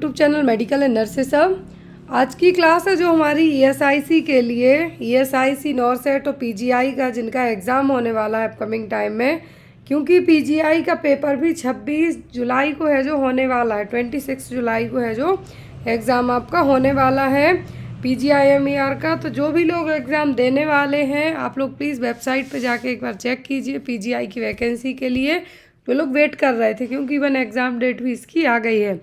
YouTube channel medical and nurses सब। आज की क्लास है जो हमारी ईएसआईसी के लिए, ईएसआईसी नॉरसेट और पीजीआई का जिनका एग्ज़ाम होने वाला है अपकमिंग टाइम में, क्योंकि पीजीआई का पेपर भी 26 जुलाई को है जो होने वाला है, 26 जुलाई को है जो एग्ज़ाम आपका होने वाला है पीजीआईएमईआर का। तो जो भी लोग एग्ज़ाम देने वाले हैं आप लोग प्लीज़ वेबसाइट पे जाके एक बार चेक कीजिए पीजीआई की वैकेंसी के लिए। जो लोग वेट कर रहे थे क्योंकि इवन एग्ज़ाम डेट भी इसकी आ गई है।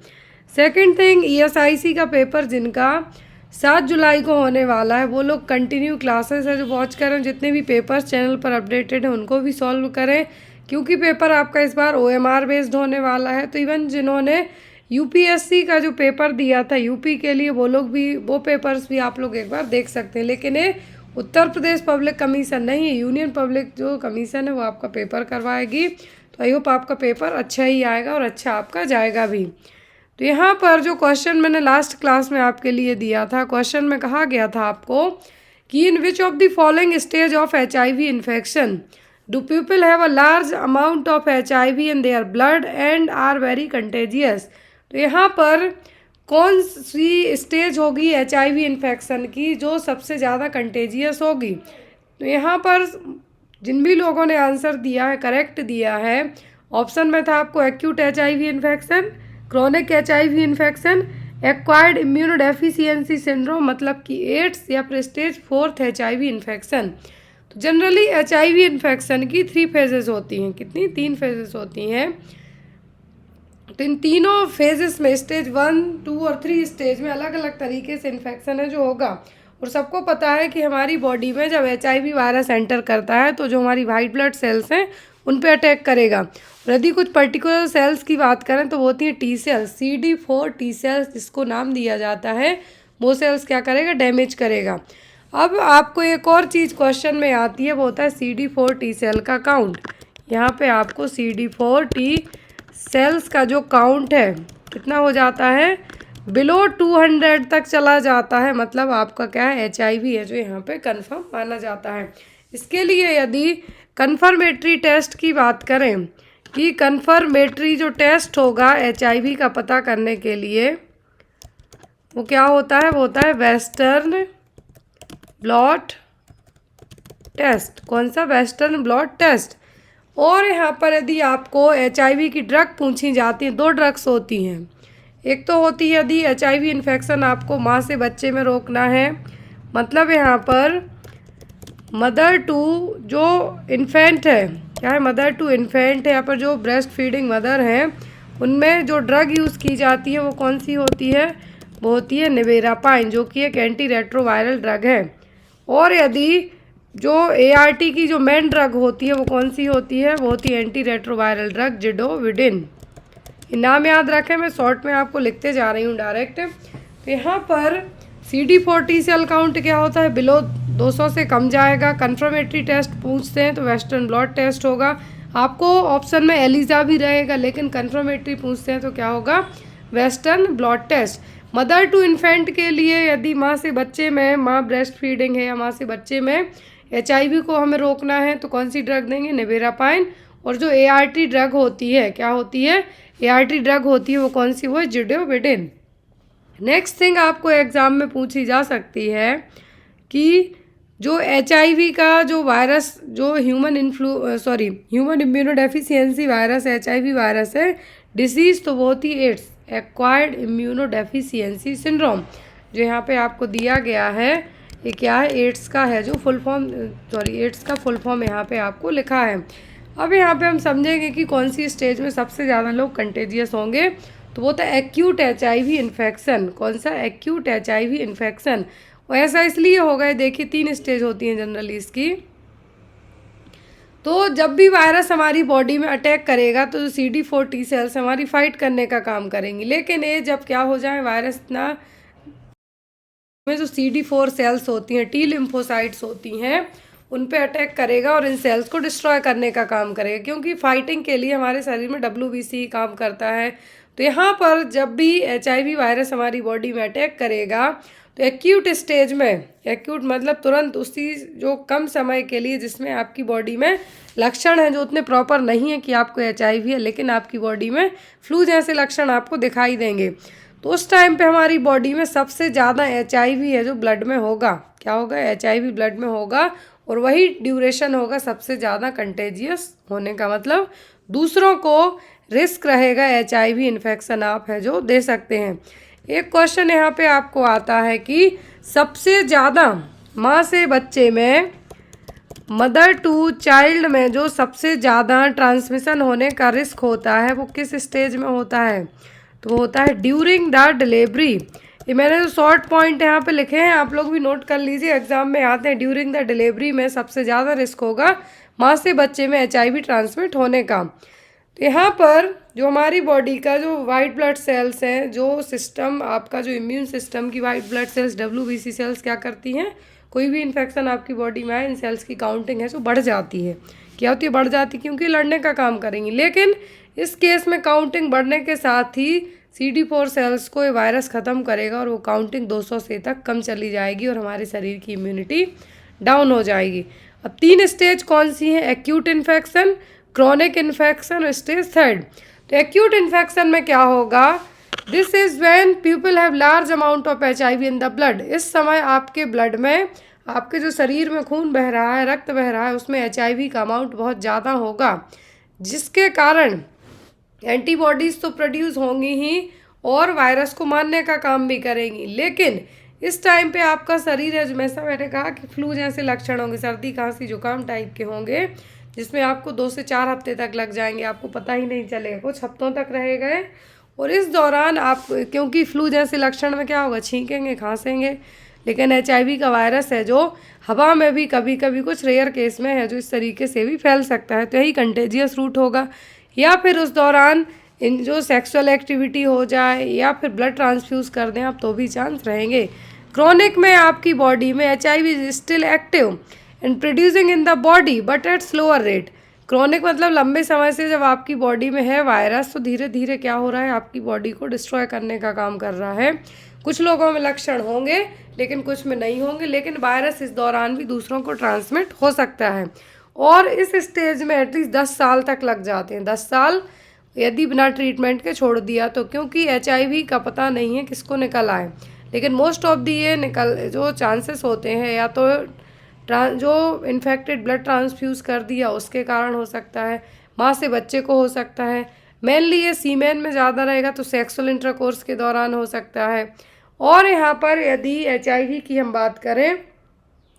सेकेंड थिंग, ईएसआईसी का पेपर जिनका 7 जुलाई को होने वाला है वो लोग कंटिन्यू क्लासेस है जो वॉच करें, जितने भी पेपर्स चैनल पर अपडेटेड हैं उनको भी सॉल्व करें, क्योंकि पेपर आपका इस बार ओएमआर बेस्ड होने वाला है। तो इवन जिन्होंने यूपीएससी का जो पेपर दिया था यूपी के लिए, वो लोग भी वो पेपर्स भी आप लोग एक बार देख सकते हैं। लेकिन ये उत्तर प्रदेश पब्लिक कमीशन नहीं है, यूनियन पब्लिक जो कमीशन है वो आपका पेपर करवाएगी। तो आई होप आपका पेपर अच्छा ही आएगा और अच्छा आपका जाएगा भी। तो यहाँ पर जो क्वेश्चन मैंने लास्ट क्लास में आपके लिए दिया था, क्वेश्चन में कहा गया था आपको कि in which of the following stage of HIV infection do people have a large amount of HIV in their blood and are very contagious. तो यहाँ पर कौन सी स्टेज होगी एचआईवी इन्फेक्शन की जो सबसे ज़्यादा कंटेजियस होगी। तो यहाँ पर जिन भी लोगों ने आंसर दिया है, करेक्ट दिया है, ऑप्शन में था आपको acute HIV infection, chronic HIV infection, acquired immunodeficiency syndrome मतलब कि एड्स, या फिर स्टेज 4 एचआईवी इन्फेक्शन। तो जनरली एचआईवी इन्फेक्शन की 3 फेजेस होती हैं। कितनी? 3 फेजेस होती हैं। तो इन तीनों फेजेस में स्टेज 1, 2 और 3 स्टेज में अलग अलग तरीके से इन्फेक्शन है जो होगा। और सबको पता है कि हमारी बॉडी में जब एचआईवी वायरस एंटर करता है तो जो हमारी वाइट ब्लड सेल्स हैं उन पे अटैक करेगा। और यदि कुछ पर्टिकुलर सेल्स की बात करें तो वो होती हैं T cells, CD4 T cells जिसको नाम दिया जाता है। वो सेल्स क्या करेगा? डैमेज करेगा। अब आपको एक और चीज़ क्वेश्चन में आती है, वो होता है CD4 टी सेल का काउंट। यहाँ पे आपको CD4 टी सेल्स का जो काउंट है कितना हो जाता है? बिलो 200 तक चला जाता है, मतलब आपका क्या है? एचआईवी है जो यहाँ पे कंफर्म माना जाता है। इसके लिए यदि कन्फर्मेटरी टेस्ट की बात करें कि कन्फर्मेटरी जो टेस्ट होगा एचआईवी का पता करने के लिए वो क्या होता है? वो होता है वेस्टर्न ब्लॉट टेस्ट। कौन सा? Western blot test. और यहाँ पर यदि आपको एचआईवी की ड्रग पूछी जाती हैं, 2 ड्रग्स होती हैं। एक तो होती है यदि एचआईवी इन्फेक्शन आपको माँ से बच्चे में रोकना है, मतलब यहाँ पर मदर टू जो इन्फेंट है, क्या है? मदर टू इन्फेंट है। यहाँ पर जो ब्रेस्ट फीडिंग मदर हैं उनमें जो ड्रग यूज़ की जाती है वो कौन सी होती है? वो होती है नेवेरापाइन, जो कि एक एंटी रेट्रोवायरल ड्रग है। और यदि जो ART की जो मेन ड्रग होती है वो कौन सी होती है? वो होती है एंटी रेट्रोवायरल ड्रग जिडोविडिन। ये नाम याद रखें, मैं शॉर्ट में आपको लिखते जा रही हूँ डायरेक्ट। तो यहाँ पर CD4 टी सेल काउंट क्या होता है? बिलो 200 से कम जाएगा। कन्फर्मेटरी टेस्ट पूछते हैं तो वेस्टर्न ब्लॉट टेस्ट होगा। आपको ऑप्शन में एलिजा भी रहेगा, लेकिन कन्फर्मेटरी पूछते हैं तो क्या होगा? Western blot test. Mother to infant के लिए यदि माँ से बच्चे में, माँ ब्रेस्ट फीडिंग है या माँ से बच्चे में एचआईवी को हमें रोकना है तो कौन सी ड्रग देंगे? नेवेरापाइन। और जो ART ड्रग होती है, क्या होती है? ART ड्रग होती है वो कौन सी? वो है जिडोविडिन। नेक्स्ट थिंग आपको एग्ज़ाम में पूछी जा सकती है कि जो एचआईवी का जो वायरस, जो human immunodeficiency virus HIV virus है डिसीज़, तो वो होती है एड्स, एक्वायर्ड इम्यूनोडेफिशिएंसी सिंड्रोम। जो यहाँ पे आपको दिया गया है ये क्या है? एड्स का है जो फुल फॉर्म, एड्स का फुल फॉर्म यहाँ पे आपको लिखा है। अब यहाँ पे हम समझेंगे कि कौन सी स्टेज में सबसे ज़्यादा लोग कंटेजियस होंगे। तो वो था एक्यूट एचआईवी इन्फेक्शन। कौन सा? Acute HIV infection. और ऐसा इसलिए होगा, देखिए 3 स्टेज होती हैं जनरली इसकी। तो जब भी वायरस हमारी बॉडी में अटैक करेगा तो जो CD4 टी सेल्स हमारी फाइट करने का काम करेंगी, लेकिन ये जब क्या हो जाए वायरस ना, में जो CD4 सेल्स होती हैं, टी लिम्फोसाइट्स होती हैं, उन पे अटैक करेगा और इन सेल्स को डिस्ट्रॉय करने का काम करेगा, क्योंकि फाइटिंग के लिए हमारे शरीर में WBC काम करता है। तो यहाँ पर जब भी एचआईवी वायरस हमारी बॉडी में अटैक करेगा तो एक्यूट स्टेज में, एक्यूट मतलब तुरंत उसी जो कम समय के लिए जिसमें आपकी बॉडी में लक्षण हैं जो उतने प्रॉपर नहीं है कि आपको एचआईवी है, लेकिन आपकी बॉडी में फ्लू जैसे लक्षण आपको दिखाई देंगे, तो उस टाइम पे हमारी बॉडी में सबसे ज़्यादा HIV है जो ब्लड में होगा। क्या होगा? HIV ब्लड में होगा, और वही ड्यूरेशन होगा सबसे ज़्यादा कंटेजियस होने का, मतलब दूसरों को रिस्क रहेगा HIV इन्फेक्शन आप है जो दे सकते हैं। एक क्वेश्चन यहाँ पे आपको आता है कि सबसे ज़्यादा माँ से बच्चे में, मदर टू चाइल्ड में जो सबसे ज़्यादा ट्रांसमिशन होने का रिस्क होता है वो किस स्टेज में होता है? तो वो होता है ड्यूरिंग द डिलीवरी। ये मैंने जो शॉर्ट पॉइंट यहाँ पे लिखे हैं आप लोग भी नोट कर लीजिए, एग्जाम में आते हैं। ड्यूरिंग द डिलीवरी में सबसे ज़्यादा रिस्क होगा माँ से बच्चे में HIV ट्रांसमिट होने का। तो यहाँ पर जो हमारी बॉडी का जो वाइट ब्लड सेल्स हैं, जो सिस्टम आपका जो इम्यून सिस्टम की white blood cells WBC cells क्या करती हैं, कोई भी इन्फेक्शन आपकी बॉडी में आए इन सेल्स की काउंटिंग है जो बढ़ जाती है। क्या होती है? बढ़ जाती है, क्योंकि लड़ने का काम करेंगी। लेकिन इस केस में काउंटिंग बढ़ने के साथ ही CD4 सेल्स को ये वायरस ख़त्म करेगा और वो काउंटिंग 200 से तक कम चली जाएगी और हमारे शरीर की इम्यूनिटी डाउन हो जाएगी। अब 3 स्टेज कौन सी हैं? एक्यूट इन्फेक्शन, क्रॉनिक इन्फेक्शन और स्टेज 3। तो एक्यूट इन्फेक्शन में क्या होगा? This is when people have large amount of HIV in the blood. इस समय आपके ब्लड में, आपके जो शरीर में खून बह रहा है, रक्त बह रहा है, उसमें HIV का अमाउंट बहुत ज़्यादा होगा, जिसके कारण एंटीबॉडीज़ तो प्रोड्यूस होंगी ही और वायरस को मारने का काम भी करेंगी। लेकिन इस टाइम पे आपका शरीर है, जैसा मैंने कहा कि फ्लू जैसे लक्षण होंगे, सर्दी खांसी जुकाम टाइप के होंगे, जिसमें आपको 2 से 4 हफ्ते तक लग जाएंगे, आपको पता ही नहीं चलेगा, कुछ हफ्तों तक रहेगा। और इस दौरान आप, क्योंकि फ्लू जैसे लक्षण में क्या होगा? छींकेंगे, खांसेंगे। लेकिन HIV का वायरस है जो हवा में भी कभी कभी, कुछ रेयर केस में है जो इस तरीके से भी फैल सकता है, तो यही कंटेजियस रूट होगा। या फिर उस दौरान इन जो सेक्सुअल एक्टिविटी हो जाए या फिर ब्लड ट्रांसफ्यूज़ कर दें आप, तो भी चांस रहेंगे। क्रॉनिक में आपकी बॉडी में HIV is still active and producing in the body but at slower rate. Chronic मतलब लंबे समय से जब आपकी बॉडी में है वायरस, तो धीरे धीरे क्या हो रहा है? आपकी बॉडी को डिस्ट्रॉय करने का काम कर रहा है। कुछ लोगों में लक्षण होंगे लेकिन कुछ में नहीं होंगे, लेकिन वायरस इस दौरान भी दूसरों को ट्रांसमिट हो सकता है। और इस स्टेज में एटलीस्ट 10 साल तक लग जाते हैं। 10 साल यदि बिना ट्रीटमेंट के छोड़ दिया तो, क्योंकि HIV का पता नहीं है किसको निकल आए। लेकिन मोस्ट ऑफ दी ये निकल जो चांसेस होते हैं, या तो जो इन्फेक्टेड ब्लड ट्रांसफ्यूज़ कर दिया उसके कारण हो सकता है, माँ से बच्चे को हो सकता है। मेनली ये सीमेन में ज़्यादा रहेगा तो सेक्सुअल इंटरकोर्स के दौरान हो सकता है। और यहाँ पर यदि HIV की हम बात करें,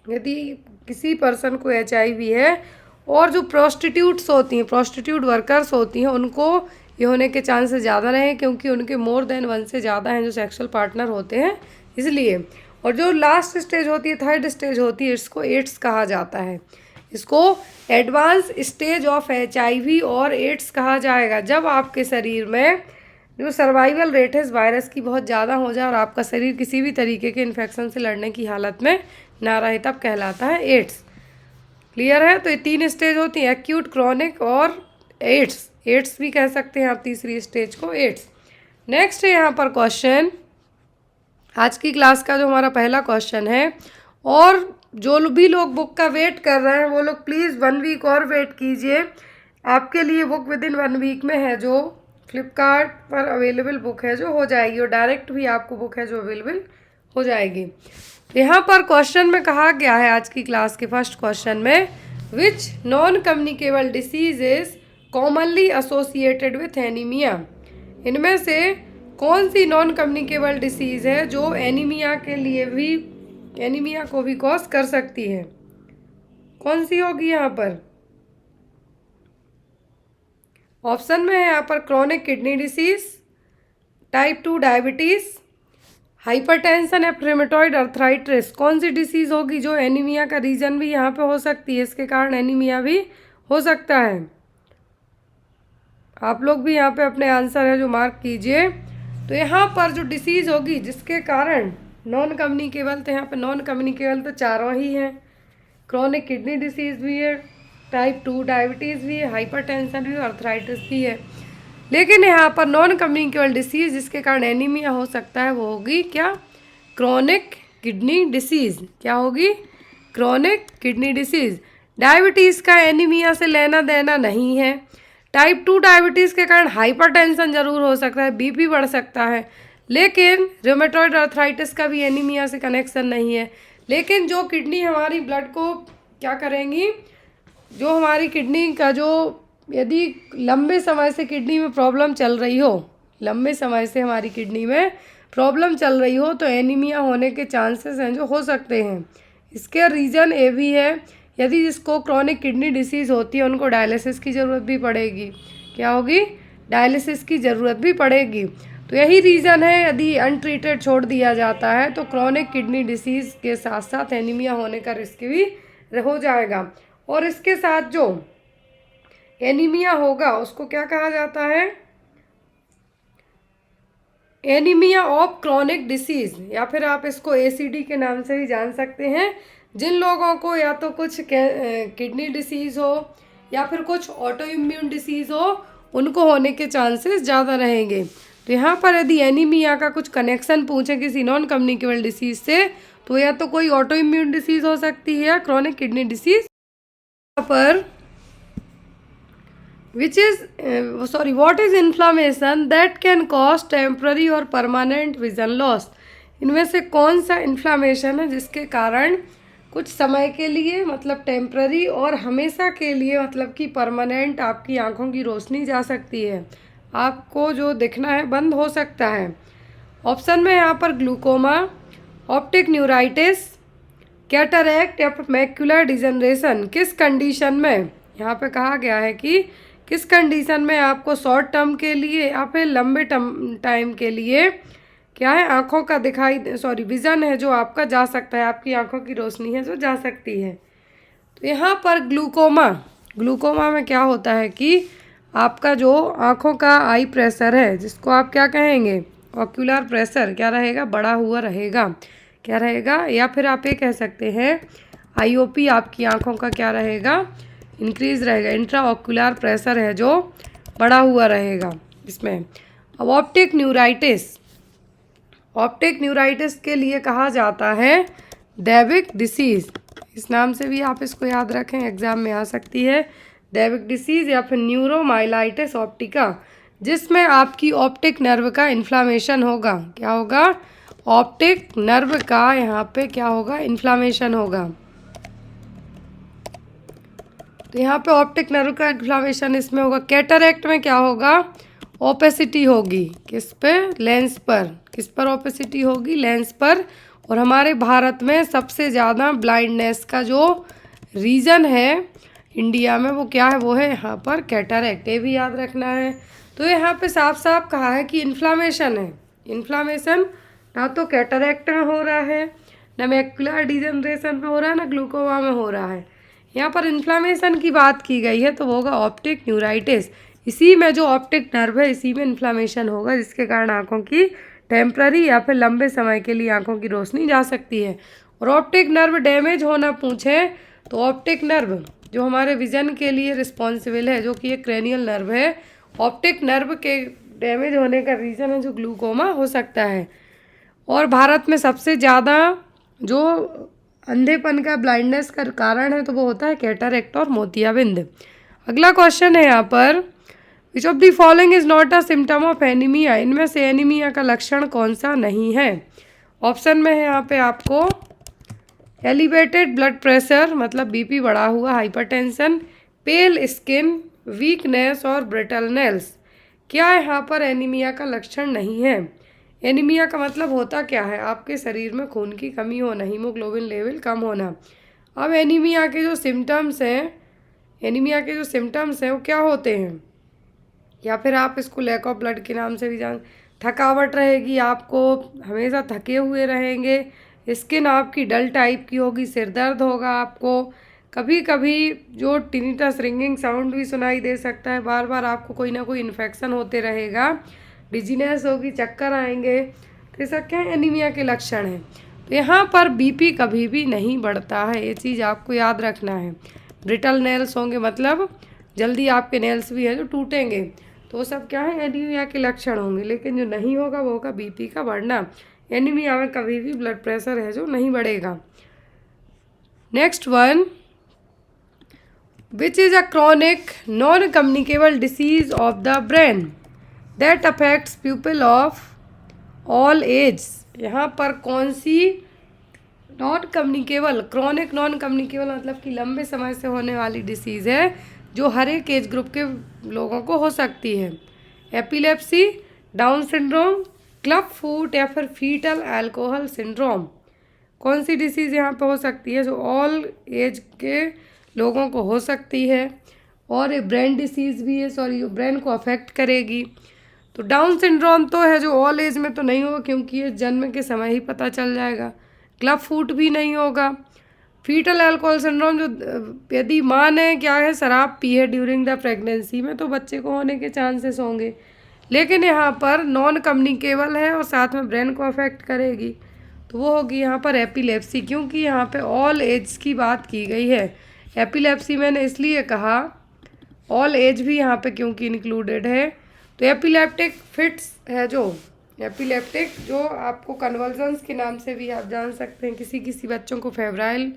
यदि किसी पर्सन को HIV है और जो प्रोस्टिट्यूट्स होती हैं, प्रोस्टिट्यूट वर्कर्स होती हैं, उनको ये होने के चांसेस ज़्यादा रहे, क्योंकि उनके मोर देन 1 से ज़्यादा हैं जो सेक्सुअल पार्टनर होते हैं, इसलिए। और जो लास्ट स्टेज होती है, 3rd स्टेज होती है, इसको एड्स कहा जाता है। इसको एडवांस स्टेज ऑफ HIV और एड्स कहा जाएगा, जब आपके शरीर में जो सर्वाइवल रेट है इस वायरस की बहुत ज़्यादा हो जाए और आपका शरीर किसी भी तरीके के इन्फेक्शन से लड़ने की हालत में ना रहे, तब कहलाता है एड्स। क्लियर है? तो ये 3 स्टेज होती हैं, एक्यूट, क्रॉनिक और एड्स। एड्स भी कह सकते हैं आप तीसरी स्टेज को, एड्स। नेक्स्ट है यहाँ पर क्वेश्चन, आज की क्लास का जो हमारा पहला क्वेश्चन है, और जो भी लोग बुक का वेट कर रहे हैं वो लोग प्लीज़ 1 वीक और वेट कीजिए। आपके लिए बुक विदिन 1 वीक में है, जो फ्लिपकार्ट पर अवेलेबल बुक है जो हो जाएगी, और डायरेक्ट भी आपको बुक है जो अवेलेबल हो जाएगी। यहाँ पर क्वेश्चन में कहा गया है आज की क्लास के फर्स्ट क्वेश्चन में, which non communicable disease is commonly associated with anaemia. इनमें से कौन सी नॉन कम्युनिकेबल डिसीज़ है जो एनीमिया के लिए भी, एनीमिया को भी कॉज कर सकती है? कौन सी होगी यहाँ पर? ऑप्शन में है यहाँ पर chronic kidney disease, type 2 diabetes, hypertension या रूमेटॉइड अर्थराइटिस। कौन सी डिसीज़ होगी जो एनीमिया का रीज़न भी यहाँ पे हो सकती है, इसके कारण एनीमिया भी हो सकता है? आप लोग भी यहाँ पे अपने आंसर है जो मार्क कीजिए। तो यहाँ पर जो डिसीज़ होगी जिसके कारण नॉन कम्युनिकेबल, तो यहाँ पे नॉन कम्युनिकेबल तो चारों ही हैं, क्रॉनिक किडनी डिसीज़ भी है, टाइप 2 डायबिटीज़ भी है, हाइपरटेंशन भी, अर्थराइटिस भी है। लेकिन यहाँ पर नॉन कम्युनिकेबल डिसीज़ जिसके कारण एनीमिया हो सकता है वो होगी क्या? Chronic kidney disease. क्या होगी? Chronic kidney disease. डायबिटीज़ का एनीमिया से लेना देना नहीं है। टाइप 2 डायबिटीज़ के कारण हाइपरटेंशन ज़रूर हो सकता है, BP बढ़ सकता है, लेकिन रूमेटॉइड आर्थराइटिस का भी एनीमिया से कनेक्शन नहीं है। लेकिन जो किडनी हमारी ब्लड को क्या करेंगी, जो हमारी किडनी का जो यदि लंबे समय से किडनी में प्रॉब्लम चल रही हो, लंबे समय से हमारी किडनी में प्रॉब्लम चल रही हो, तो एनीमिया होने के चांसेस हैं जो हो सकते हैं। इसके रीज़न ये भी है, यदि जिसको क्रॉनिक किडनी डिसीज़ होती है उनको डायलिसिस की ज़रूरत भी पड़ेगी। क्या होगी? डायलिसिस की ज़रूरत भी पड़ेगी। तो यही रीज़न है, यदि अनट्रीटेड छोड़ दिया जाता है तो क्रॉनिक किडनी डिसीज़ के साथ साथ एनीमिया होने का रिस्क भी हो जाएगा। और इसके साथ जो एनीमिया होगा उसको क्या कहा जाता है? एनीमिया ऑफ क्रॉनिक डिसीज़, या फिर आप इसको एसीडी के नाम से भी जान सकते हैं। जिन लोगों को या तो कुछ किडनी डिसीज़ हो या फिर कुछ ऑटो इम्यून डिसीज़ हो, उनको होने के चांसेस ज़्यादा रहेंगे। तो यहाँ पर यदि एनीमिया का कुछ कनेक्शन पूछें किसी नॉन कम्युनिकेबल डिसीज़ से, तो या तो कोई ऑटो इम्यून डिसीज़ हो सकती है या क्रॉनिक किडनी डिसीज़। यहाँ पर what is inflammation that can cause temporary और permanent vision loss? इनमें से कौन सा इन्फ्लामेशन है जिसके कारण कुछ समय के लिए मतलब टेम्प्ररी और हमेशा के लिए मतलब कि परमानेंट आपकी आंखों की रोशनी जा सकती है, आपको जो दिखना है बंद हो सकता है। ऑप्शन में यहाँ पर ग्लूकोमा, ऑप्टिक न्यूराइटिस, कैटरैक्ट या मैक्युलर डिजनरेशन। किस कंडीशन में, यहाँ पे कहा गया है कि किस कंडीशन में आपको शॉर्ट टर्म के लिए या फिर लंबे टाइम के लिए क्या है, आँखों का विज़न है जो आपका जा सकता है, आपकी आँखों की रोशनी है जो जा सकती है। तो यहाँ पर ग्लूकोमा में क्या होता है कि आपका जो आँखों का आई प्रेशर है, जिसको आप क्या कहेंगे, ऑक्यूलर प्रेशर, क्या रहेगा, बढ़ा हुआ रहेगा। क्या रहेगा? या फिर आप ये कह सकते हैं आईओपी, आपकी आँखों का क्या रहेगा, इंक्रीज रहेगा। इंट्रा ऑक्यूलर प्रेशर है जो बढ़ा हुआ रहेगा इसमें। अब ऑप्टिक न्यूराइटिस के लिए कहा जाता है डेविक डिसीज़। इस नाम से भी आप इसको याद रखें, एग्जाम में आ सकती है। डेविक डिसीज़ या फिर न्यूरोमाइलाइटिस ऑप्टिका, जिसमें आपकी ऑप्टिक नर्व का इन्फ्लामेशन होगा। क्या होगा? ऑप्टिक नर्व का यहाँ पे क्या होगा, इन्फ्लामेशन होगा। तो यहाँ पे ऑप्टिक नर्व का इन्फ्लामेशन इसमें होगा। कैटरैक्ट में क्या होगा, ओपेसिटी होगी। किस पे? लेंस पर। किस पर ओपेसिटी होगी? लेंस पर। और हमारे भारत में सबसे ज़्यादा ब्लाइंडनेस का जो रीज़न है इंडिया में वो क्या है, वो है यहाँ पर कैटरैक्ट। ये भी याद रखना है। तो यहाँ पे साफ साफ कहा है कि इन्फ्लामेशन है। इन्फ्लामेशन ना तो कैटरैक्ट में हो रहा है, ना मैक्युलर डिजनरेशन में हो रहा है, ना ग्लूकोमा में हो रहा है। यहाँ पर इन्फ्लामेशन की बात की गई है तो वो होगा ऑप्टिक न्यूराइटिस। इसी में जो ऑप्टिक नर्व है इसी में इन्फ्लामेशन होगा, जिसके कारण आँखों की टेम्प्ररी या फिर लंबे समय के लिए आँखों की रोशनी जा सकती है। और ऑप्टिक नर्व डैमेज होना पूछें तो ऑप्टिक नर्व जो हमारे विजन के लिए रिस्पॉन्सिबल है, जो कि एक क्रेनियल नर्व है, ऑप्टिक नर्व के डैमेज होने का रीज़न है जो ग्लूकोमा हो सकता है। और भारत में सबसे ज़्यादा जो अंधेपन का, ब्लाइंडनेस का कारण है तो वो होता है कैटरैक्ट और मोतियाबिंद। अगला क्वेश्चन है यहाँ पर, which of the following is not a symptom of anaemia? इनमें से एनीमिया का लक्षण कौन सा नहीं है? ऑप्शन में है यहाँ पे आपको एलिवेटेड ब्लड प्रेशर मतलब बीपी बढ़ा हुआ, हाइपरटेंशन, पेल स्किन, वीकनेस और ब्रिटल नेल्स। क्या यहाँ पर एनीमिया का लक्षण नहीं है? एनीमिया का मतलब होता क्या है, आपके शरीर में खून की कमी होना, हीमोग्लोबिन लेवल कम होना। अब एनीमिया के जो सिम्टम्स हैं वो क्या होते हैं, या फिर आप इसको लैक ऑफ ब्लड के नाम से भी जान। थकावट रहेगी, आपको हमेशा थके हुए रहेंगे, स्किन आपकी डल टाइप की होगी, सिर दर्द होगा आपको, कभी कभी जो टिनिटस रिंगिंग साउंड भी सुनाई दे सकता है, बार बार आपको कोई ना कोई इन्फेक्शन होते रहेगा, डिजीनेस होगी, चक्कर आएंगे। तो ये सब क्या है, एनीमिया के लक्षण हैं। तो यहाँ पर बीपी कभी भी नहीं बढ़ता है, ये चीज़ आपको याद रखना है। ब्रिटल नेल्स होंगे मतलब जल्दी आपके नेल्स भी है जो टूटेंगे, तो वो सब क्या है, एनीमिया के लक्षण होंगे। लेकिन जो नहीं होगा वो होगा बीपी का बढ़ना। एनीमिया में कभी भी ब्लड प्रेशर है जो नहीं बढ़ेगा। Next one, which is a chronic non communicable disease of the brain that affects pupil of all age, यहाँ पर कौन सी non communicable, chronic non communicable मतलब कि लंबे समय से होने वाली डिसीज़ है जो हर एक एज ग्रुप के लोगों को हो सकती है। Epilepsy, down syndrome, club foot या फिर फीटल अल्कोहल सिंड्रोम। कौन सी डिसीज़ यहाँ पे हो सकती है जो ऑल एज के लोगों को हो सकती है और ये ब्रेन डिसीज़ भी है, सॉरी, जो ब्रेन को अफेक्ट करेगी। तो डाउन सिंड्रोम तो है जो ऑल एज में तो नहीं होगा क्योंकि ये जन्म के समय ही पता चल जाएगा। क्लब फुट भी नहीं होगा। फीटल अल्कोहल सिंड्रोम जो यदि माँ ने क्या है शराब पी है ड्यूरिंग द प्रेगनेंसी में तो बच्चे को होने के चांसेस होंगे, लेकिन यहाँ पर नॉन कम्युनिकेबल है और साथ में ब्रेन को अफेक्ट करेगी तो वो होगी यहाँ पर एपिलेप्सी, क्योंकि यहाँ पे ऑल एज की बात की गई है। एपिलेप्सी मैंने इसलिए कहा ऑल एज भी यहाँ पे क्योंकि इंक्लूडेड है। तो एपिलेप्टिक फिट्स है जो एपिलेप्टिक जो आपको कन्वर्जन्स के नाम से भी आप जान सकते हैं। किसी किसी बच्चों को फेब्राइल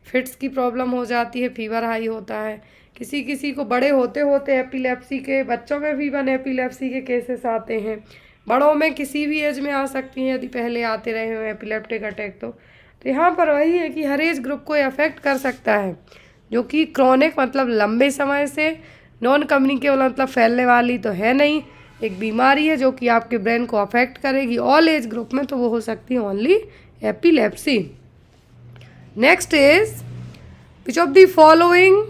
फिट्स की प्रॉब्लम हो जाती है, फीवर हाई होता है। किसी किसी को बड़े होते होते एपिलेप्सी के, बच्चों में भी इवन एपिलेप्सी के केसेस आते हैं। बड़ों में किसी भी एज में आ सकती हैं यदि पहले आते रहे हो एपिलेप्टिक अटैक। तो यहाँ पर वही है कि हर एज ग्रुप को अफेक्ट कर सकता है, जो कि क्रॉनिक मतलब लंबे समय से, नॉन कम्युनिकेबल मतलब फैलने वाली तो है नहीं, एक बीमारी है जो कि आपके ब्रेन को अफेक्ट करेगी। ऑल एज ग्रुप में तो वो हो सकती है only epilepsy. Next is which of the following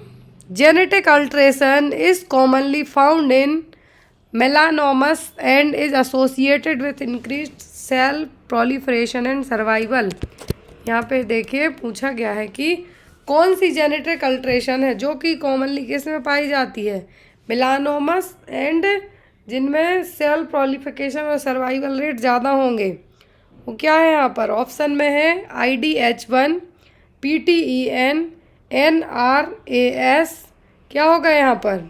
genetic alteration is commonly found in melanomas and is associated with increased cell proliferation and survival. यहाँ पे देखिए पूछा गया है कि कौन सी जेनेटिक अल्ट्रेशन है जो कि कॉमनली किस में पाई जाती है, मेलानोमस एंड जिनमें सेल प्रोलिफिकेशन और सर्वाइवल रेट ज़्यादा होंगे। वो क्या है यहाँ पर ऑप्शन में है IDH1, PTEN, NRAS। क्या होगा यहाँ पर,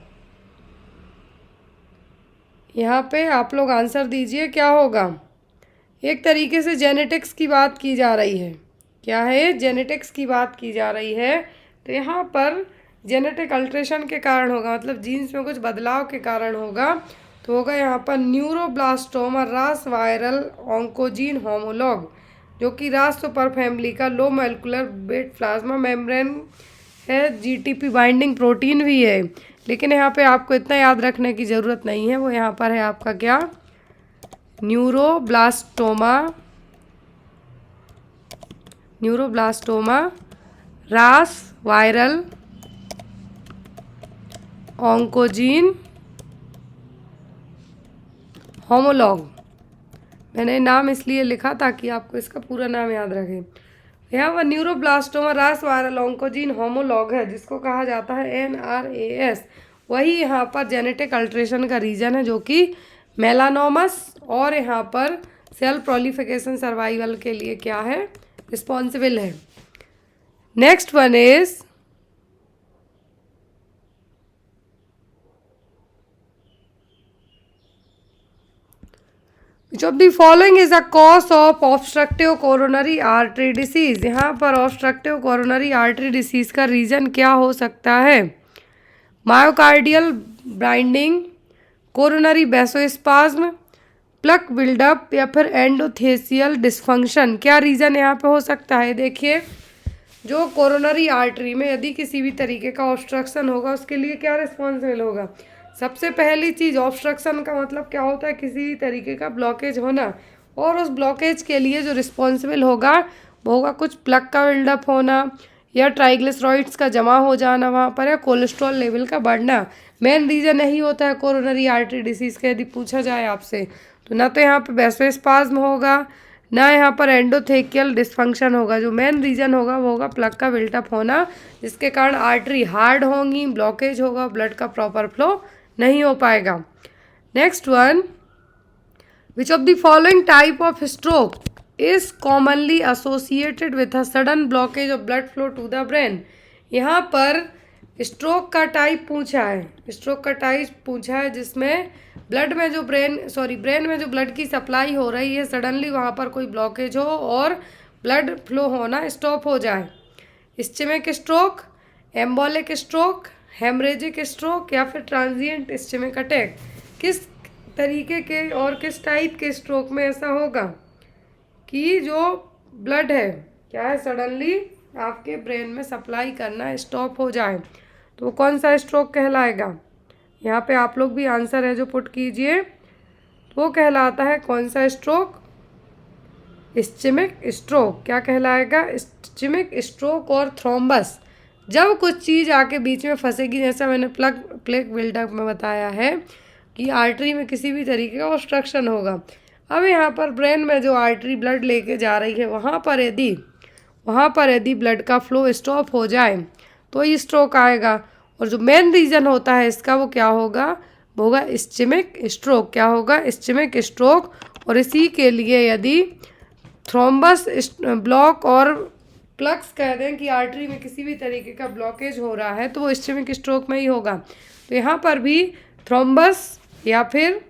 यहाँ पे आप लोग आंसर दीजिए क्या होगा। एक तरीके से जेनेटिक्स की बात की जा रही है, क्या है, जेनेटिक्स की बात की जा रही है। तो यहाँ पर जेनेटिक अल्ट्रेशन के कारण होगा, मतलब जीन्स में कुछ बदलाव के कारण होगा। तो होगा यहाँ पर न्यूरोब्लास्टोमा रास वायरल ऑन्कोजीन होमोलॉग, जो कि रास सुपर फैमिली का लो मोलेकुलर बेड प्लाज्मा मेम्ब्रेन है, GTP बाइंडिंग प्रोटीन भी है। लेकिन यहाँ पे आपको इतना याद रखने की ज़रूरत नहीं है, वो यहाँ पर है आपका क्या, न्यूरोब्लास्टोमा रास वायरल ऑन्कोजीन होमोलॉग। मैंने नाम इसलिए लिखा ताकि आपको इसका पूरा नाम याद रखें। यहाँ पर न्यूरोब्लास्टोमा रास वायरल ऑन्कोजीन होमोलॉग है जिसको कहा जाता है NRAS। वही यहाँ पर जेनेटिक अल्ट्रेशन का रीजन है जो कि मेलानोमस और यहाँ पर सेल प्रोलिफिकेशन सर्वाइवल के लिए क्या है, रिस्पॉन्सिबल है। Next one is which of the following is a cause of obstructive coronary artery disease. यहाँ पर ऑब्स्ट्रक्टिव कोरोनरी आर्टरी डिसीज का रीजन क्या हो सकता है, myocardial bridging, coronary vasospasm, plaque buildup या फिर एंडोथेसियल डिस्फंक्शन। क्या रीज़न यहाँ पे हो सकता है, देखिए जो कोरोनरी आर्टरी में यदि किसी भी तरीके का ऑब्स्ट्रक्शन होगा उसके लिए क्या रिस्पॉन्सिबल होगा। सबसे पहली चीज़ ऑब्स्ट्रक्शन का मतलब क्या होता है, किसी भी तरीके का ब्लॉकेज होना, और उस ब्लॉकेज के लिए जो रिस्पॉन्सिबल होगा वो होगा कुछ प्लक का बिल्डअप होना या ट्राइग्लिसराइड्स का जमा हो जाना वहाँ पर, या कोलेस्ट्रॉल लेवल का बढ़ना। मेन रीज़न यही होता है कोरोनरी आर्टरी डिसीज़ का। यदि पूछा जाए आपसे तो ना तो यहाँ पे वैसोस्पाज्म होगा, ना यहाँ पर एंडोथेकियल डिस्फंक्शन होगा। जो मेन रीज़न होगा वो होगा प्लक का बिल्टअप होना, जिसके कारण आर्टरी हार्ड होंगी, ब्लॉकेज होगा, ब्लड का प्रॉपर फ्लो नहीं हो पाएगा। Next one, which of the following type of stroke is commonly associated with a sudden blockage of blood flow to the brain. यहाँ पर स्ट्रोक का टाइप पूछा है, स्ट्रोक का टाइप पूछा है जिसमें ब्रेन में जो ब्लड की सप्लाई हो रही है सडनली वहाँ पर कोई ब्लॉकेज हो और ब्लड फ्लो होना स्टॉप हो जाए। Ischaemic stroke, embolic stroke, haemorrhagic stroke या फिर ट्रांजिएंट इस्चेमिक अटैक। किस तरीके के और किस टाइप के स्ट्रोक में ऐसा होगा कि जो ब्लड है क्या है सडनली आपके ब्रेन में सप्लाई करना स्टॉप हो जाए, तो वो कौन सा स्ट्रोक कहलाएगा? यहाँ पे आप लोग भी आंसर है जो पुट कीजिए। तो वो कहलाता है कौन सा स्ट्रोक? Ischaemic stroke. क्या कहलाएगा? इस्चेमिक स्ट्रोक और थ्रोम्बस। जब कुछ चीज़ आके बीच में फंसेगी, जैसा मैंने प्लेग बिल्डअप में बताया है कि आर्टरी में किसी भी तरीके का ऑब्स्ट्रक्शन होगा। अब यहाँ पर ब्रेन में जो आर्टरी ब्लड लेके जा रही है वहाँ पर यदि ब्लड का फ्लो स्टॉप हो जाए तो ये स्ट्रोक आएगा। और जो मेन रीज़न होता है इसका वो क्या होगा? वो होगा इस्चेमिक स्ट्रोक। क्या होगा? Ischaemic stroke. और इसी के लिए यदि थ्रोम्बस ब्लॉक और प्लग्स कह दें कि आर्टरी में किसी भी तरीके का ब्लॉकेज हो रहा है तो वो इस्चेमिक स्ट्रोक में ही होगा। तो यहाँ पर भी थ्रोम्बस या फिर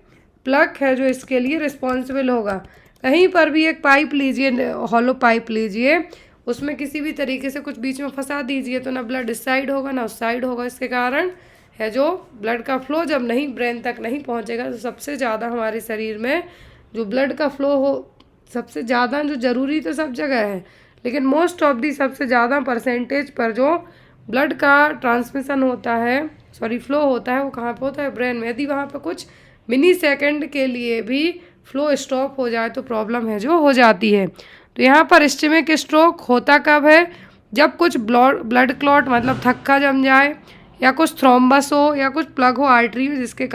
प्लग है जो इसके लिए रिस्पॉन्सिबल होगा। कहीं पर भी एक पाइप लीजिए, हॉलो पाइप लीजिए, उसमें किसी भी तरीके से कुछ बीच में फंसा दीजिए तो ना ब्लड इस साइड होगा ना उस साइड होगा। इसके कारण है जो ब्लड का फ्लो जब नहीं ब्रेन तक नहीं पहुंचेगा तो सबसे ज़्यादा हमारे शरीर में जो ब्लड का फ्लो हो, सबसे ज़्यादा जो ज़रूरी तो सब जगह है, लेकिन मोस्ट ऑफ दी सबसे ज़्यादा परसेंटेज पर जो ब्लड का ट्रांसमिशन होता है, फ्लो होता है, वो कहाँ पे होता है? ब्रेन में। यदि वहाँ पे कुछ मिनी सेकंड के लिए भी फ्लो स्टॉप हो जाए तो प्रॉब्लम है जो हो जाती है। तो यहाँ पर इस्चेमिक स्ट्रोक होता कब है? जब कुछ ब्लड क्लॉट मतलब थक्का जम जाए, या कुछ थ्रोम्बस हो, या कुछ प्लग हो आर्टरी में, इसके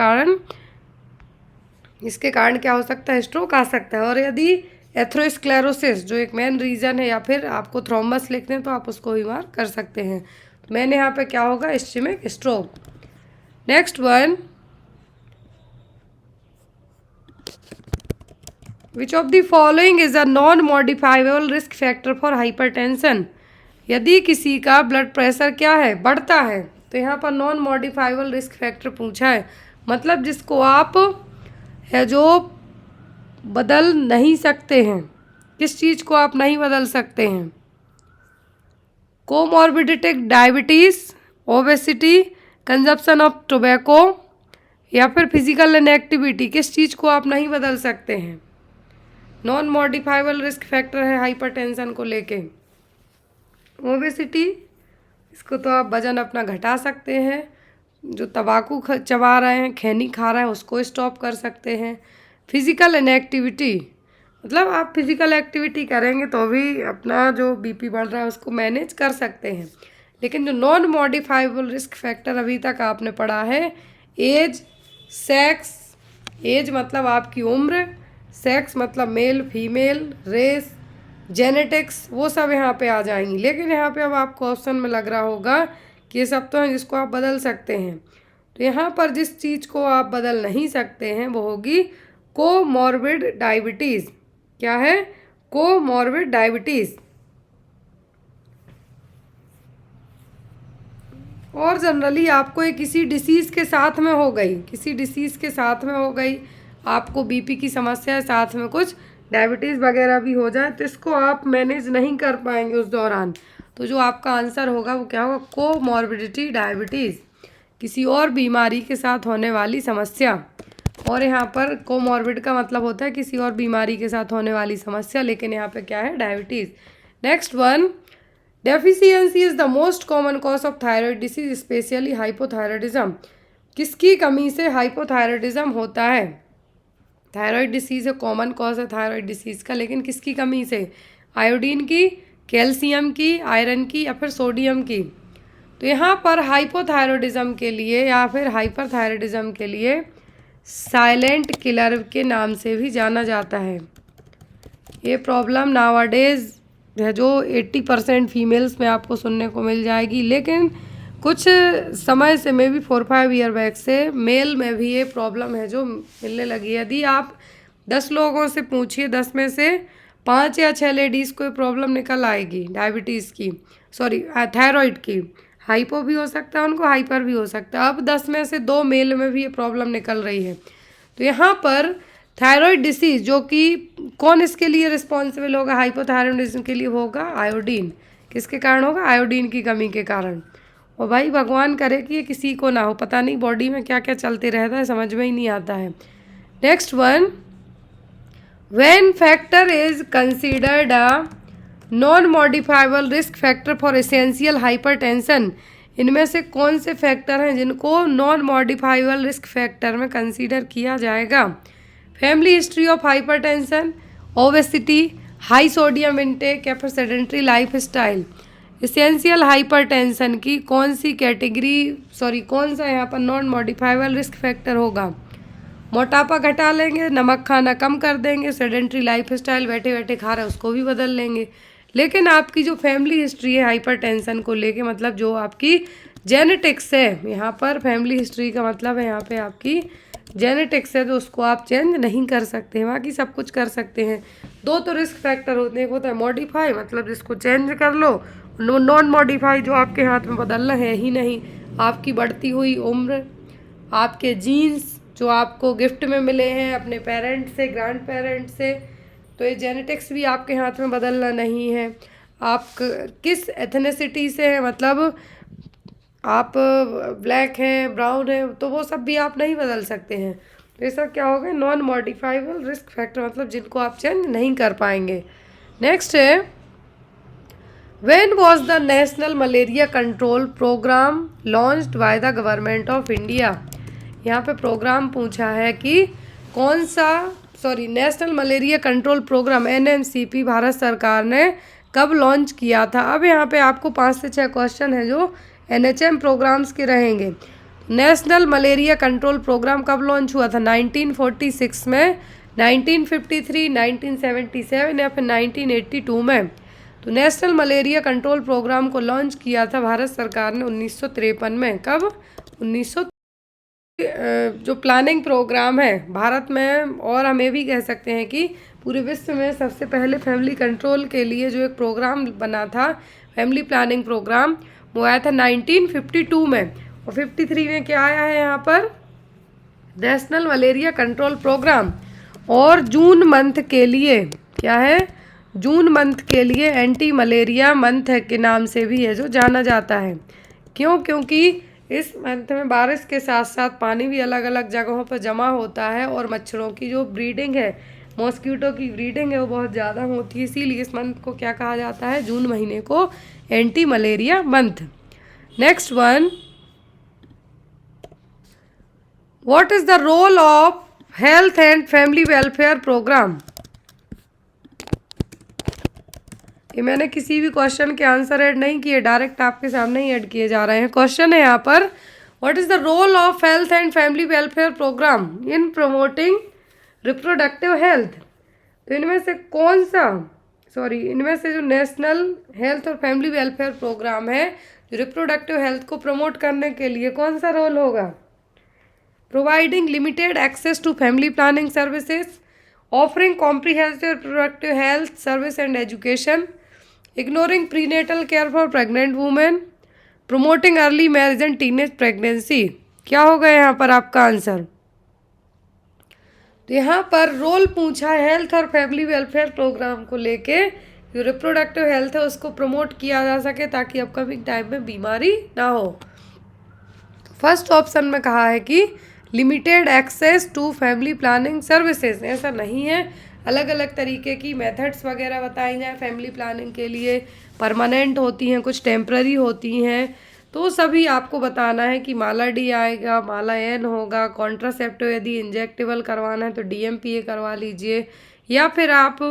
कारण क्या हो सकता है? स्ट्रोक आ सकता है। और यदि एथेरोस्क्लेरोसिस जो एक मेन रीज़न है, या फिर आपको थ्रोम्बस लिखते हैं तो आप उसको भी मार्क कर सकते हैं। तो मैंने यहाँ पे क्या होगा? Ischaemic stroke. Next one, which of the following is a non modifiable risk factor for hypertension? यदि किसी का ब्लड प्रेशर क्या है? बढ़ता है, तो यहाँ पर नॉन मॉडिफाइबल रिस्क फैक्टर पूछा है, मतलब जिसको आप है जो बदल नहीं सकते हैं। किस चीज़ को आप नहीं बदल सकते हैं? Comorbidity, diabetes, obesity, consumption of tobacco, या फिर फिजिकल इनएक्टिविटी। किस चीज़ को आप नहीं बदल सकते हैं? नॉन मॉडिफाइबल रिस्क फैक्टर है हाइपरटेंशन को लेके। ओबेसिटी, इसको तो आप वजन अपना घटा सकते हैं। जो तंबाकू चबा रहे हैं, खैनी खा रहे हैं, उसको स्टॉप कर सकते हैं। फिजिकल इनएक्टिविटी, मतलब आप फिजिकल एक्टिविटी करेंगे तो भी अपना जो बीपी बढ़ रहा है उसको मैनेज कर सकते हैं। लेकिन जो नॉन मॉडिफाइबल रिस्क फैक्टर अभी तक आपने पढ़ा है, एज, सेक्स, एज मतलब आपकी उम्र, सेक्स मतलब मेल फीमेल, रेस, जेनेटिक्स, वो सब यहाँ पे आ जाएंगी। लेकिन यहाँ पे अब आपको ऑप्शन में लग रहा होगा कि ये सब तो हैं जिसको आप बदल सकते हैं। तो यहाँ पर जिस चीज़ को आप बदल नहीं सकते हैं वो होगी कोमॉर्बिड डायबिटीज़। क्या है? Comorbid diabetes. और जनरली आपको ये किसी डिसीज़ के साथ में हो गई, आपको बीपी की समस्या है, साथ में कुछ डायबिटीज़ वगैरह भी हो जाए, तो इसको आप मैनेज नहीं कर पाएंगे उस दौरान। तो जो आपका आंसर होगा वो क्या होगा? कोमॉर्बिडिटी डायबिटीज़, किसी और बीमारी के साथ होने वाली समस्या। और यहाँ पर कोमॉर्बिड का मतलब होता है किसी और बीमारी के साथ होने वाली समस्या, लेकिन यहाँ पे क्या है? Diabetes. Next one, deficiency is the most common cause of thyroid disease specially hypothyroidism. किसकी कमी से हाइपोथायराइडिज्म होता है? थायराइड डिसीज़ कॉमन कॉज है थायराइड डिसीज़ का, लेकिन किसकी कमी से? आयोडीन की, कैल्शियम की, आयरन की, या फिर सोडियम की। तो यहाँ पर हाइपोथायराइडिज्म के लिए या फिर हाइपरथायराइडिज्म के लिए साइलेंट किलर के नाम से भी जाना जाता है। ये प्रॉब्लम नावाडेज है जो 80% फीमेल्स में आपको सुनने को मिल जाएगी, लेकिन कुछ समय से में भी 4-5 ईयर बैक से मेल में भी ये प्रॉब्लम है जो मिलने लगी है। यदि आप 10 लोगों से पूछिए, 10 में से 5 या 6 लेडीज़ को ये प्रॉब्लम निकल आएगी डायबिटीज़ की, थायराइड की। हाइपो भी हो सकता है उनको, हाइपर भी हो सकता है। अब 10 में से 2 मेल में भी ये प्रॉब्लम निकल रही है। तो यहाँ पर थायराइड डिसीज़ जो कि कौन इसके लिए रिस्पॉन्सिबल होगा? हाइपोथायराइडिज्म के लिए होगा आयोडीन। किसके कारण होगा? आयोडीन की कमी के कारण। और भाई भगवान करे कि ये किसी को ना हो, पता नहीं बॉडी में क्या क्या चलते रहता है, समझ में ही नहीं आता है। Next one, when factor is considered a non modifiable risk factor for essential hypertension, इनमें से कौन से फैक्टर हैं जिनको नॉन मॉडिफाइबल रिस्क फैक्टर में कंसीडर किया जाएगा? Family history of hypertension, obesity, high sodium intake या फिर sedentary life style. Essential hypertension की कौन सी कैटेगरी कौन सा यहाँ पर नॉन मॉडिफाइबल रिस्क फैक्टर होगा? मोटापा घटा लेंगे, नमक खाना कम कर देंगे, सेडेंट्री लाइफ स्टाइल बैठे बैठे खा रहे हैं उसको भी बदल लेंगे। लेकिन आपकी जो फैमिली हिस्ट्री है हाइपरटेंशन को लेके, मतलब जो आपकी जेनेटिक्स है, यहाँ पर फैमिली हिस्ट्री का मतलब है यहाँ पे आपकी जेनेटिक्स है, तो उसको आप चेंज नहीं कर सकते हैं, बाकी सब कुछ कर सकते हैं। दो तो रिस्क फैक्टर होते हैं, एक होता है मॉडिफाई, मतलब जिसको चेंज कर लो, नॉन मॉडिफाई जो आपके हाथ में बदलना है ही नहीं, आपकी बढ़ती हुई उम्र, आपके जीन्स जो आपको गिफ्ट में मिले हैं अपने पेरेंट्स से, ग्रैंड पेरेंट्स से, तो ये जेनेटिक्स भी आपके हाथ में बदलना नहीं है। आप किस एथनिसिटी से हैं, मतलब आप ब्लैक हैं, ब्राउन हैं, तो वो सब भी आप नहीं बदल सकते हैं। तो ये सब क्या हो गए? नॉन मॉडिफाइबल रिस्क फैक्टर, मतलब जिनको आप चेंज नहीं कर पाएंगे। नेक्स्ट है, when was the national malaria control programme launched by the government of India? यहाँ पे प्रोग्राम पूछा है कि कौन सा national malaria control programme NMCP Bharat सरकार ने कब लॉन्च किया था। अब यहाँ पे आपको 5 से 6 क्वेश्चन है जो NHM प्रोग्राम्स के रहेंगे। नेशनल मलेरिया कंट्रोल प्रोग्राम कब लॉन्च हुआ था? 1946 में, 1953, 1977 या फिर 1982 में? तो नेशनल मलेरिया कंट्रोल प्रोग्राम को लॉन्च किया था भारत सरकार ने 1953 में। कब? 19 जो प्लानिंग प्रोग्राम है भारत में, और हम ये भी कह सकते हैं कि पूरे विश्व में सबसे पहले फैमिली कंट्रोल के लिए जो एक प्रोग्राम बना था, फैमिली प्लानिंग प्रोग्राम, वो आया था 1952 में। और 53 में क्या आया है यहाँ पर? National malaria control programme. और जून मंथ के लिए क्या है? जून मंथ के लिए एंटी मलेरिया मंथ के नाम से भी है जो जाना जाता है। क्यों? क्योंकि इस मंथ में बारिश के साथ साथ पानी भी अलग अलग जगहों पर जमा होता है, और मच्छरों की जो ब्रीडिंग है, मॉस्किटो की ब्रीडिंग है, वो बहुत ज़्यादा होती है। इसीलिए इस मंथ को क्या कहा जाता है? जून महीने को anti malaria month. Next one, what is the role of health and family welfare programme? ये मैंने किसी भी क्वेश्चन के आंसर ऐड नहीं किए, डायरेक्ट आपके सामने ही ऐड किए जा रहे हैं। क्वेश्चन है यहाँ पर, what is the role of health and family welfare programme in promoting reproductive health? तो इनमें से कौन सा इनमें से जो नेशनल हेल्थ और फैमिली वेलफेयर प्रोग्राम है, जो रिप्रोडक्टिव हेल्थ को प्रमोट करने के लिए कौन सा रोल होगा? Providing limited access to family planning services, offering comprehensive reproductive health service and education, ignoring prenatal care for pregnant women, promoting early marriage and teenage pregnancy। क्या होगा यहाँ पर आपका आंसर? तो यहाँ पर रोल पूछा है हेल्थ और फैमिली वेलफेयर प्रोग्राम को लेके, जो रिप्रोडक्टिव हेल्थ है उसको प्रमोट किया जा सके ताकि अपकमिंग टाइम में बीमारी ना हो। फर्स्ट ऑप्शन में कहा है कि limited access to family planning services, ऐसा नहीं है, अलग अलग तरीके की मेथड्स वगैरह बताई जाएँ फैमिली प्लानिंग के लिए, परमानेंट होती हैं, कुछ टेम्पररी होती हैं, तो सभी आपको बताना है कि माला डी आएगा, माला एन होगा, कॉन्ट्रासेप्टिव यदि इंजेक्टेबल करवाना है तो DMPA करवा लीजिए, या फिर आप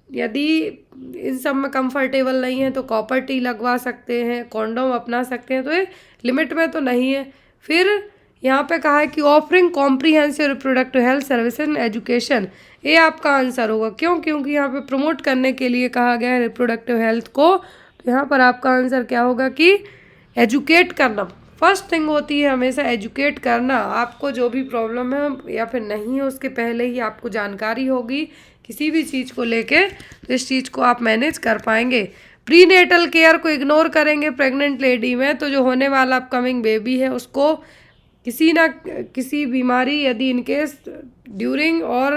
यदि इन सब में कंफर्टेबल नहीं है तो कॉपर टी लगवा सकते हैं, कॉन्डोम अपना सकते हैं, तो ये लिमिट में तो नहीं है। फिर यहाँ पे कहा है कि offering comprehensive reproductive health services and education, ये आपका आंसर होगा। क्यों? क्योंकि यहाँ पे प्रमोट करने के लिए कहा गया है रिप्रोडक्टिव हेल्थ को, तो यहाँ पर आपका आंसर क्या होगा कि एजुकेट करना। फर्स्ट थिंग होती है हमेशा एजुकेट करना, आपको जो भी प्रॉब्लम है या फिर नहीं है उसके पहले ही आपको जानकारी होगी किसी भी चीज़ को लेके, तो इस चीज़ को आप मैनेज कर पाएंगे। प्रीनेटल केयर को इग्नोर करेंगे प्रेग्नेंट लेडी में, तो जो होने वाला अपकमिंग बेबी है उसको किसी ना किसी बीमारी यदि इनकेस ड्यूरिंग और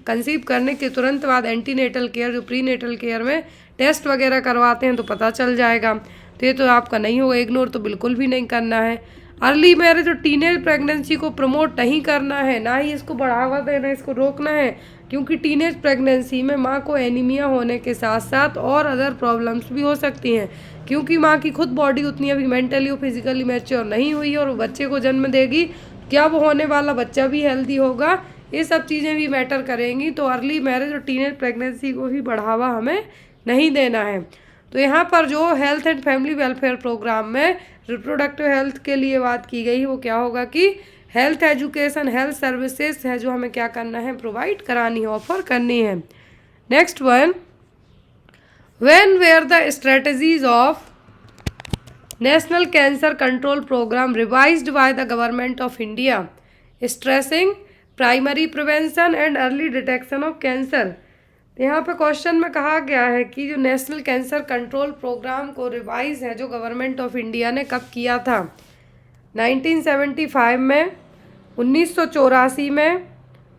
कंसीव करने के तुरंत बाद एंटीनेटल केयर, जो प्रीनेटल केयर में टेस्ट वगैरह करवाते हैं तो पता चल जाएगा। तो ये तो आपका नहीं होगा, इग्नोर तो बिल्कुल भी नहीं करना है। अर्ली मैरिज और टीनेज प्रेगनेंसी को प्रमोट नहीं करना है, ना ही इसको बढ़ावा देना, इसको रोकना है, क्योंकि टीनेज प्रेगनेंसी में माँ को एनीमिया होने के साथ साथ और अदर प्रॉब्लम्स भी हो सकती हैं, क्योंकि माँ की खुद बॉडी उतनी अभी मेंटली और फिजिकली मैच्योर नहीं हुई है और वो बच्चे को जन्म देगी, क्या वो होने वाला बच्चा भी हेल्दी होगा, ये सब चीज़ें भी मैटर करेंगी। तो अर्ली मैरिज और टीनेज प्रेगनेंसी को भी बढ़ावा हमें नहीं देना है। तो यहाँ पर जो health and family welfare programme में रिप्रोडक्टिव हेल्थ के लिए बात की गई, वो क्या होगा कि हेल्थ एजुकेशन, हेल्थ सर्विसेज है जो हमें क्या करना है, प्रोवाइड करानी है, ऑफर करनी है। Next one, when were the strategies of national cancer control programme revised by the government of India stressing primary prevention and early detection of cancer. यहाँ पे क्वेश्चन में कहा गया है कि जो नेशनल कैंसर कंट्रोल प्रोग्राम को रिवाइज है जो गवर्नमेंट ऑफ इंडिया ने कब किया था, 1975 में, 1984 में,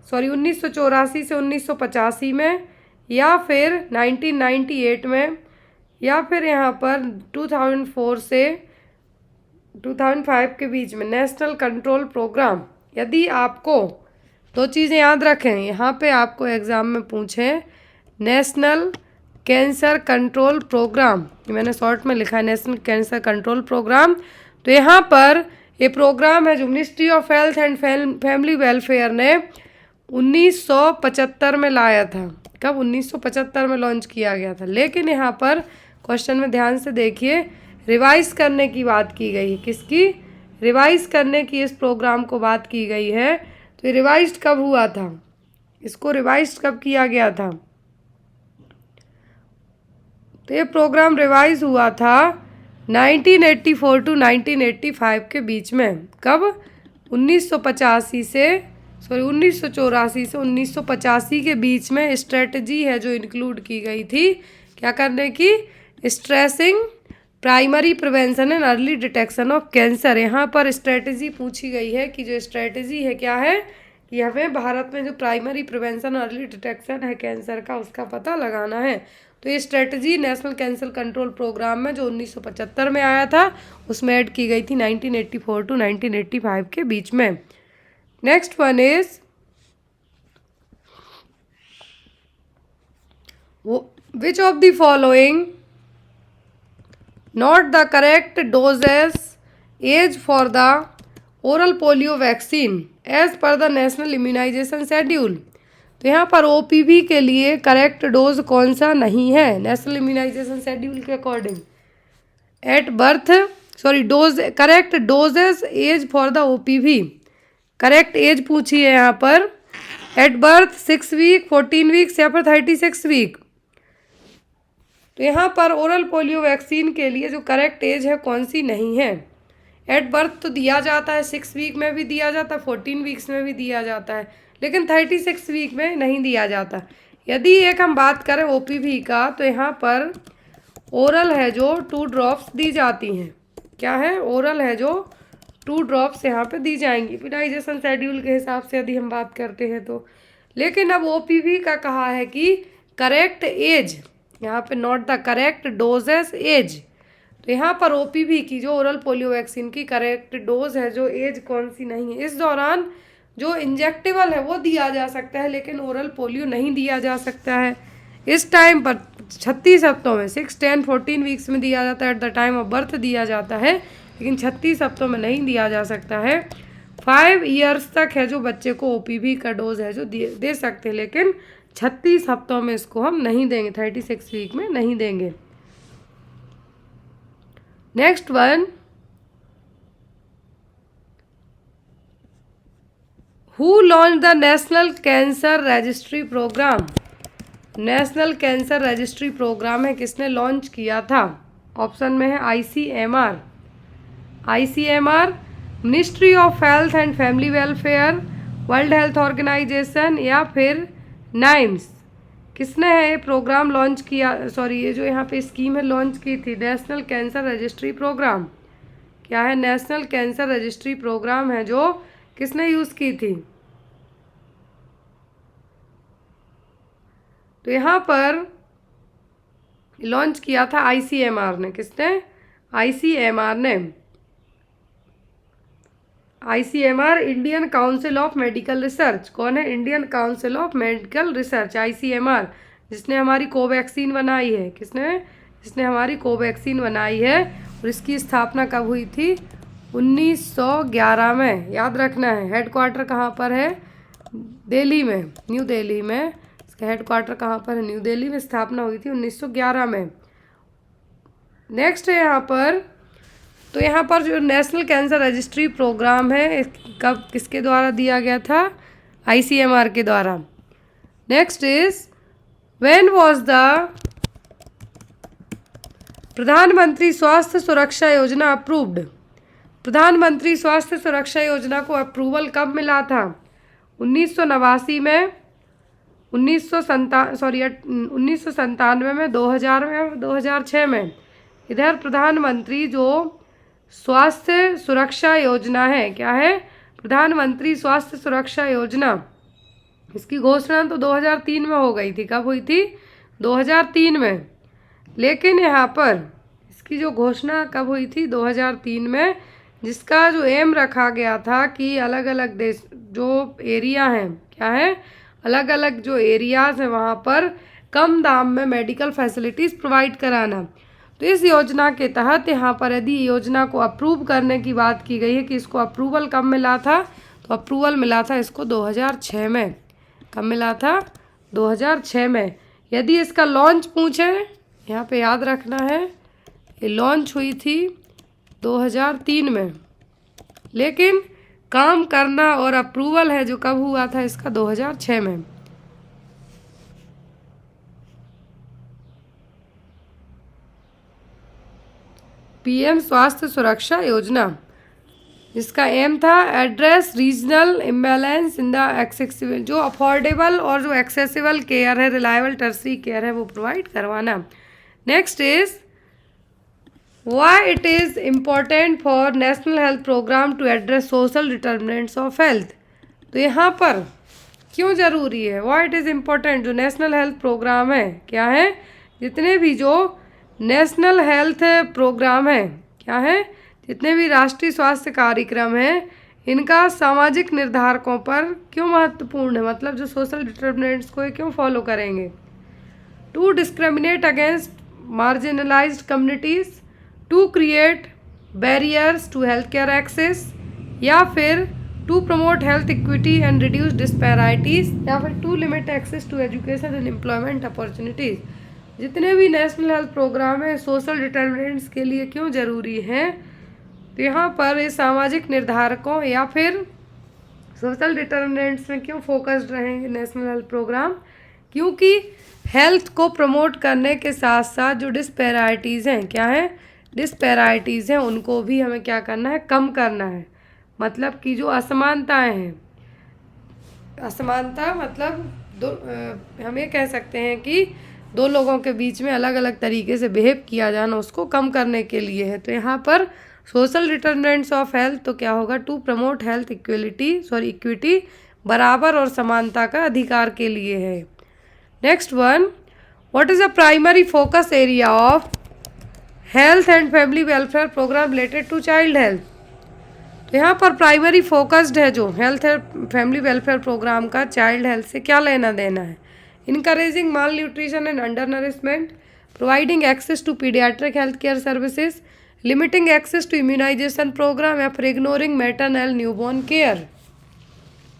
1984 से 1985 में, या फिर 1998 में, या फिर यहाँ पर 2004 से 2005 के बीच में नेशनल कंट्रोल प्रोग्राम। यदि आपको दो चीज़ें याद रखें, यहाँ पे आपको एग्ज़ाम में पूछें नेशनल कैंसर कंट्रोल प्रोग्राम, मैंने शॉर्ट में लिखा है नेशनल कैंसर कंट्रोल प्रोग्राम, तो यहाँ पर ये प्रोग्राम है जो ministry of health and family welfare ने 1975 में लाया था। कब? 1975 में लॉन्च किया गया था। लेकिन यहाँ पर क्वेश्चन में ध्यान से देखिए, रिवाइज करने की बात की गई है। किसकी? रिवाइज करने की इस प्रोग्राम को बात की गई है। तो ये रिवाइज कब हुआ था, इसको रिवाइज कब किया गया था? तो ये प्रोग्राम रिवाइज हुआ था 1984 टू 1985 के बीच में। कब? 1984 से 1985 के बीच में स्ट्रेटजी है जो इंक्लूड की गई थी, क्या करने की? Stressing primary prevention and early detection of cancer. यहाँ पर स्ट्रेटजी पूछी गई है कि जो स्ट्रेटजी है क्या है कि हमें भारत में जो प्राइमरी प्रिवेंशन और अर्ली डिटेक्शन है कैंसर का, उसका पता लगाना है। तो ये strategy national cancer control programme में जो 1975 में आया था उसमें ऐड की गई थी 1984 टू 1985 के बीच में। Next one is which of the following not the correct doses as for the oral polio vaccine as per the national immunisation schedule. तो यहाँ पर ओपीवी के लिए करेक्ट डोज कौन सा नहीं है नेशनल इम्यूनाइजेशन शेड्यूल के according? At birth dose, correct doses as for the OPV, correct age पूछी है यहाँ पर, एट बर्थ 6 वीक, 14 वीक्स या फिर 36 वीक। तो यहाँ पर ओरल पोलियो वैक्सीन के लिए जो करेक्ट एज है कौन सी नहीं है? एट बर्थ तो दिया जाता है, 6 वीक में भी दिया जाता है, 14 वीक्स में भी दिया जाता है, लेकिन 36 वीक में नहीं दिया जाता। यदि एक हम बात करें ओपीवी का, तो यहाँ पर ओरल है जो 2 ड्रॉप्स दी जाती हैं। क्या है? ओरल है जो 2 ड्रॉप्स यहाँ पे दी जाएंगी इम्यूनाइजेशन शेड्यूल के हिसाब से यदि हम बात करते हैं तो। लेकिन अब ओपीवी का कहा है कि करेक्ट एज, यहाँ पे not the correct doses age. तो यहाँ पर ओपीवी की जो ओरल पोलियो वैक्सीन की करेक्ट डोज है जो एज कौन सी नहीं है। इस दौरान जो इंजेक्टेबल है वो दिया जा सकता है, लेकिन ओरल पोलियो नहीं दिया जा सकता है। इस टाइम पर 36 हफ्तों में 6, 10, 14 वीक्स में दिया जाता है, at the time of birth दिया जाता है, लेकिन 36 हफ्तों में नहीं दिया जा सकता है। 5 ईयर्स तक है जो बच्चे को ओपीवी का डोज है जो दे सकते हैं, लेकिन 36 हफ्तों में इसको हम नहीं देंगे, 36 वीक में नहीं देंगे। Next one, who launch the national cancer registry programme? National cancer registry programme है, किसने लॉन्च किया था? ऑप्शन में है ICMR, ministry of health and family welfare, world health organisation, या फिर नाइम्स। किसने है ये प्रोग्राम लॉन्च किया, ये जो यहाँ पे स्कीम है लॉन्च की थी, नेशनल कैंसर रजिस्ट्री प्रोग्राम। क्या है? नेशनल कैंसर रजिस्ट्री प्रोग्राम है जो किसने यूज़ की थी? तो यहाँ पर लॉन्च किया था आईसीएमआर ने। किसने? आईसीएमआर ने। ICMR, Indian council of medical research. कौन है? Indian council of medical research, ICMR, जिसने हमारी कोवैक्सीन बनाई है। किसने? जिसने हमारी कोवैक्सीन बनाई है। और इसकी स्थापना कब हुई थी? 1911 में। याद रखना है। हेडक्वार्टर कहाँ पर है? दिल्ली में, न्यू दिल्ली में। इसका हेडक्वार्टर कहाँ पर है? न्यू दिल्ली में। स्थापना हुई थी 1911 में। नेक्स्ट है यहाँ पर, तो यहाँ पर जो नेशनल कैंसर रजिस्ट्री प्रोग्राम है, कब किसके द्वारा दिया गया था? ICMR के द्वारा। Next is, when was the प्रधानमंत्री स्वास्थ्य सुरक्षा योजना अप्रूव्ड? प्रधानमंत्री स्वास्थ्य सुरक्षा योजना को अप्रूवल कब मिला था? 1989 में, 1997 में, 2000 में, 2006 में। इधर प्रधानमंत्री जो स्वास्थ्य सुरक्षा योजना है, क्या है? प्रधानमंत्री स्वास्थ्य सुरक्षा योजना, इसकी घोषणा तो 2003 में हो गई थी। कब हुई थी? 2003 में। लेकिन यहाँ पर इसकी जो घोषणा कब हुई थी? 2003 में। जिसका जो एम रखा गया था कि अलग अलग देश जो एरिया हैं, क्या है? अलग अलग जो एरियाज़ हैं वहाँ पर कम दाम में मेडिकल फैसिलिटीज़ प्रोवाइड कराना। तो इस योजना के तहत यहाँ पर यदि योजना को अप्रूव करने की बात की गई है कि इसको अप्रूवल कब मिला था, तो अप्रूवल मिला था इसको 2006 में। कब मिला था? 2006 में। यदि इसका लॉन्च पूछे, यहाँ पे याद रखना है, ये लॉन्च हुई थी 2003 में, लेकिन काम करना और अप्रूवल है जो कब हुआ था इसका? 2006 में। PM स्वास्थ्य सुरक्षा योजना, इसका एम था address regional imbalance in the accessible, जो अफोर्डेबल और जो एक्सेसिबल केयर है, रिलायबल टर्सरी केयर है, वो प्रोवाइड करवाना। Next is, why it is important for national health programme to address social determinants of health? तो यहाँ पर क्यों ज़रूरी है? Why it is important? जो नेशनल हेल्थ प्रोग्राम है, क्या है? जितने भी जो नेशनल हेल्थ प्रोग्राम है, क्या है? जितने भी राष्ट्रीय स्वास्थ्य कार्यक्रम हैं, इनका सामाजिक निर्धारकों पर क्यों महत्वपूर्ण है? मतलब जो सोशल डिटर्मिनेंट्स को ये क्यों फॉलो करेंगे? To discriminate against marginalised communities, to create barriers to health care access, या फिर to promote health equity and reduce disparities, या फिर to limit access to education and employment opportunities. जितने भी नेशनल हेल्थ प्रोग्राम है social determinants के लिए क्यों ज़रूरी हैं? तो यहाँ पर ये सामाजिक निर्धारकों या फिर सोशल डिटर्मिनेंट्स में क्यों फोकस्ड रहेंगे नेशनल हेल्थ प्रोग्राम? क्योंकि हेल्थ को प्रमोट करने के साथ साथ जो डिस्पैरिटीज़ हैं, क्या है? डिस्पैरिटीज़ हैं, उनको भी हमें क्या करना है? कम करना है। मतलब कि जो असमानताएं हैं, असमानता मतलब हम ये कह सकते हैं कि दो लोगों के बीच में अलग अलग तरीके से बिहेव किया जाना, उसको कम करने के लिए है। तो यहाँ पर सोशल डिटर्मिनेंट्स ऑफ हेल्थ तो क्या होगा? टू प्रमोट हेल्थ इक्विटी, बराबर और समानता का अधिकार के लिए है। Next one, what is the primary focus area of health and family welfare programme related to child health? तो यहाँ पर प्राइमरी फोकस्ड है जो health and family welfare programme का चाइल्ड हेल्थ से क्या लेना देना है? Encouraging malnutrition and undernourishment, providing access to paediatric health care services, limiting access to immunisation programme, या फिर इग्नोरिंग मैटरनल न्यूबॉर्न केयर।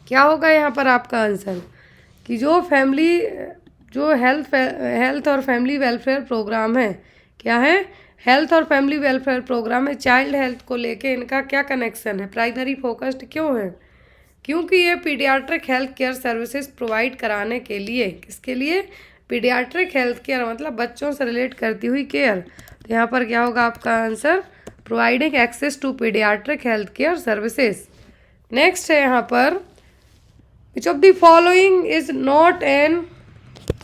क्या होगा यहाँ पर आपका आंसर? कि जो हेल्थ और फैमिली वेलफेयर प्रोग्राम है, क्या है? हेल्थ और फैमिली वेलफेयर प्रोग्राम है, चाइल्ड हेल्थ को लेके इनका क्या कनेक्शन है? प्राइमरी फोकस्ड क्यों है? क्योंकि ये paediatric health care services provide कराने के लिए, किसके लिए? पीडियाट्रिक हेल्थ केयर मतलब बच्चों से रिलेट करती हुई केयर। तो यहाँ पर क्या होगा आपका answer? Providing access to paediatric health care services. Next है यहाँ पर, which of the following is not an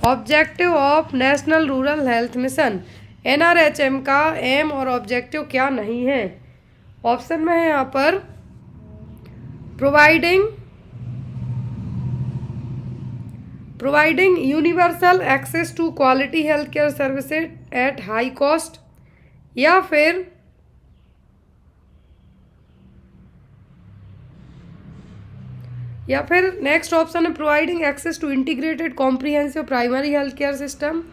objective of national rural health mission? NRHM का एम और ऑब्जेक्टिव क्या नहीं है? ऑप्शन में है यहाँ पर providing universal access to quality health care services at high cost, या फिर या फिर नेक्स्ट ऑप्शन है providing access to integrated comprehensive primary health care system,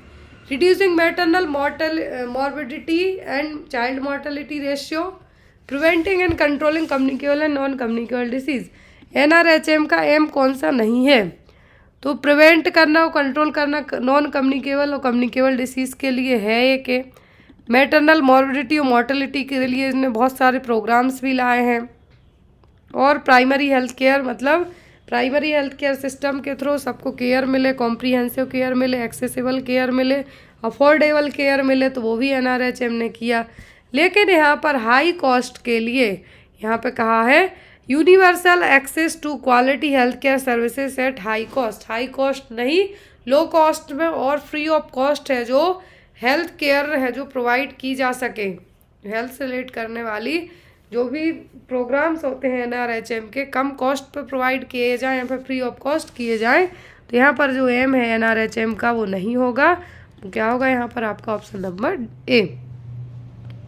reducing maternal morbidity and child mortality ratio, preventing and controlling communicable and non communicable disease. NRHM का M कौन सा नहीं है? तो प्रिवेंट करना और कंट्रोल करना नॉन कम्युनिकेबल और कम्युनिकेबल डिसीज़ के लिए है ये के मैटरनल मॉर्बिडिटी और मॉर्टेलिटी के लिए इसने बहुत सारे प्रोग्राम्स भी लाए हैं। और प्राइमरी हेल्थ केयर मतलब प्राइमरी हेल्थ केयर सिस्टम के थ्रू सबको केयर मिले, कॉम्प्रिहेंसिव केयर मिले, एक्सेसिबल केयर मिले, अफोर्डेबल केयर मिले, तो वो भी NRHM ने किया। लेकिन यहाँ पर हाई कॉस्ट के लिए यहाँ पे कहा है universal access to quality health care services at high cost. High cost नहीं, लो कॉस्ट में और फ्री ऑफ कॉस्ट है जो हेल्थ केयर है जो प्रोवाइड की जा सके। हेल्थ से रिलेट करने वाली जो भी प्रोग्राम्स होते हैं NRHM के कम कॉस्ट पर प्रोवाइड किए जाएँ या फिर फ्री ऑफ कॉस्ट किए जाएँ। तो यहाँ पर जो एम है NRHM का वो नहीं होगा। तो क्या होगा यहाँ पर आपका ऑप्शन नंबर ए।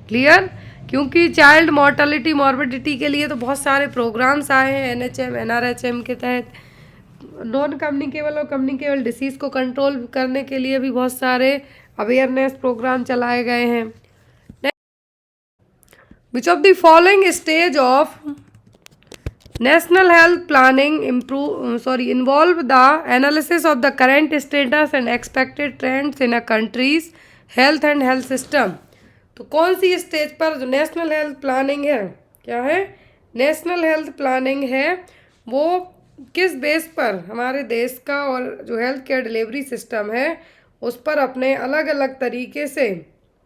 क्लियर? क्योंकि चाइल्ड मॉर्टेलिटी मॉर्बिडिटी के लिए तो बहुत सारे प्रोग्राम्स आए हैं NRHM के तहत। नॉन कम्युनिकेबल और कम्युनिकेबल डिसीज़ को कंट्रोल करने के लिए भी बहुत सारे अवेयरनेस प्रोग्राम चलाए गए हैं। Which of the following stage of national health planning involve the analysis of the current status and expected trends in a country's health and health system? तो कौन सी स्टेज पर जो नेशनल हेल्थ प्लानिंग है, क्या है नेशनल हेल्थ प्लानिंग है, वो किस बेस पर हमारे देश का और जो हेल्थ केयर डिलीवरी सिस्टम है उस पर अपने अलग अलग तरीके से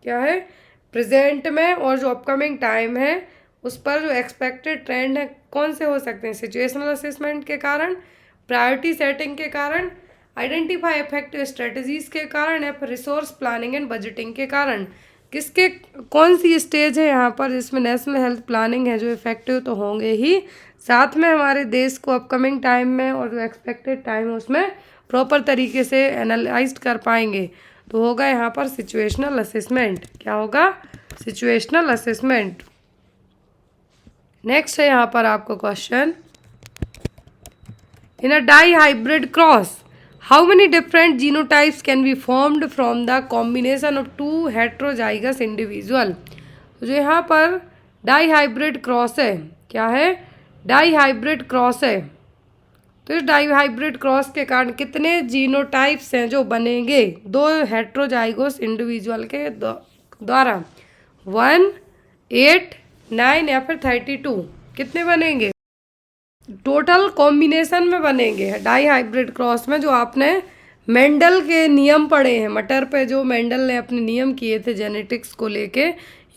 क्या है प्रेजेंट में और जो अपकमिंग टाइम है उस पर जो एक्सपेक्टेड ट्रेंड है कौन से हो सकते हैं? सिचुएशनल असेसमेंट के कारण, प्रायोरिटी सेटिंग के कारण, आइडेंटिफाई इफेक्टिव स्ट्रेटजीज के कारण या फिर रिसोर्स प्लानिंग एंड बजटिंग के कारण। किसके कौन सी स्टेज है यहाँ पर जिसमें नेशनल हेल्थ प्लानिंग है जो इफेक्टिव तो होंगे ही, साथ में हमारे देश को अपकमिंग टाइम में और जो एक्सपेक्टेड टाइम है उसमें प्रॉपर तरीके से एनालाइज कर पाएंगे। तो होगा यहाँ पर सिचुएशनल असेसमेंट। क्या होगा? Situational assessment. नेक्स्ट है यहाँ पर आपको question, in a dihybrid cross how many different genotypes can be formed from the combination of two heterozygous individual. तो जो यहाँ पर डाई हाइब्रिड क्रॉस है, क्या है डाई हाइब्रिड क्रॉस है, तो इस डाई हाइब्रिड क्रॉस के कारण कितने जीनोटाइप्स हैं जो बनेंगे दो हेट्रोजाइगोस इंडिविजुअल के द्वारा? 1, 8, 9 या फिर 32 कितने बनेंगे? टोटल कॉम्बिनेशन में बनेंगे डाई हाइब्रिड क्रॉस में। जो आपने मेंडल के नियम पढ़े हैं, मटर पे जो मेंडल ने अपने नियम किए थे जेनेटिक्स को लेके,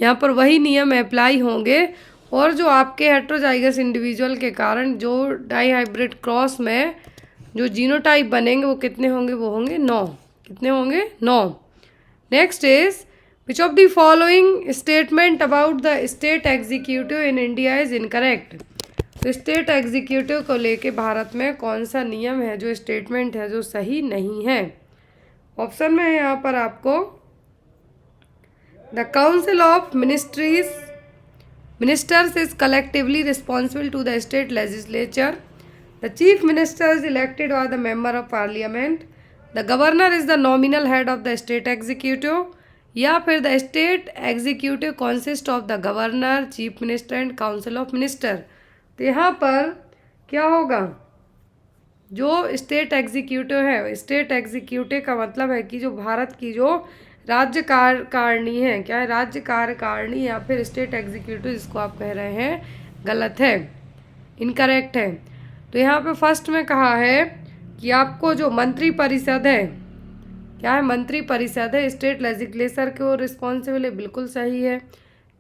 यहाँ पर वही नियम अप्लाई होंगे। और जो आपके हेट्रोजाइगस इंडिविजुअल के कारण जो डाई हाइब्रिड क्रॉस में जो जीनोटाइप बनेंगे वो कितने होंगे? वो होंगे 9। कितने होंगे? 9। Next is which of the following statement about the state executive in India is incorrect. तो स्टेट एग्जीक्यूटिव को लेके भारत में कौन सा नियम है जो स्टेटमेंट है जो सही नहीं है? ऑप्शन में है यहाँ पर आपको the council of Ministers is collectively responsible to the state legislature. The chief minister is elected by the member of parliament. The governor is the nominal head of the state executive. या फिर the state executive consists of the governor, chief minister and council of minister. तो यहाँ पर क्या होगा? जो state executive है, state executive का मतलब है कि जो भारत की जो राज्य कार्यकारिणी है, क्या है राज्य कार्यकारिणी या फिर स्टेट एग्जीक्यूटिव जिसको आप कह रहे हैं, गलत है, इनकरेक्ट है। तो यहाँ पे फर्स्ट में कहा है कि आपको जो मंत्री परिषद है, क्या है मंत्री परिषद है, स्टेट लेजिस्लेचर को रिस्पॉन्सिबल है, बिल्कुल सही है।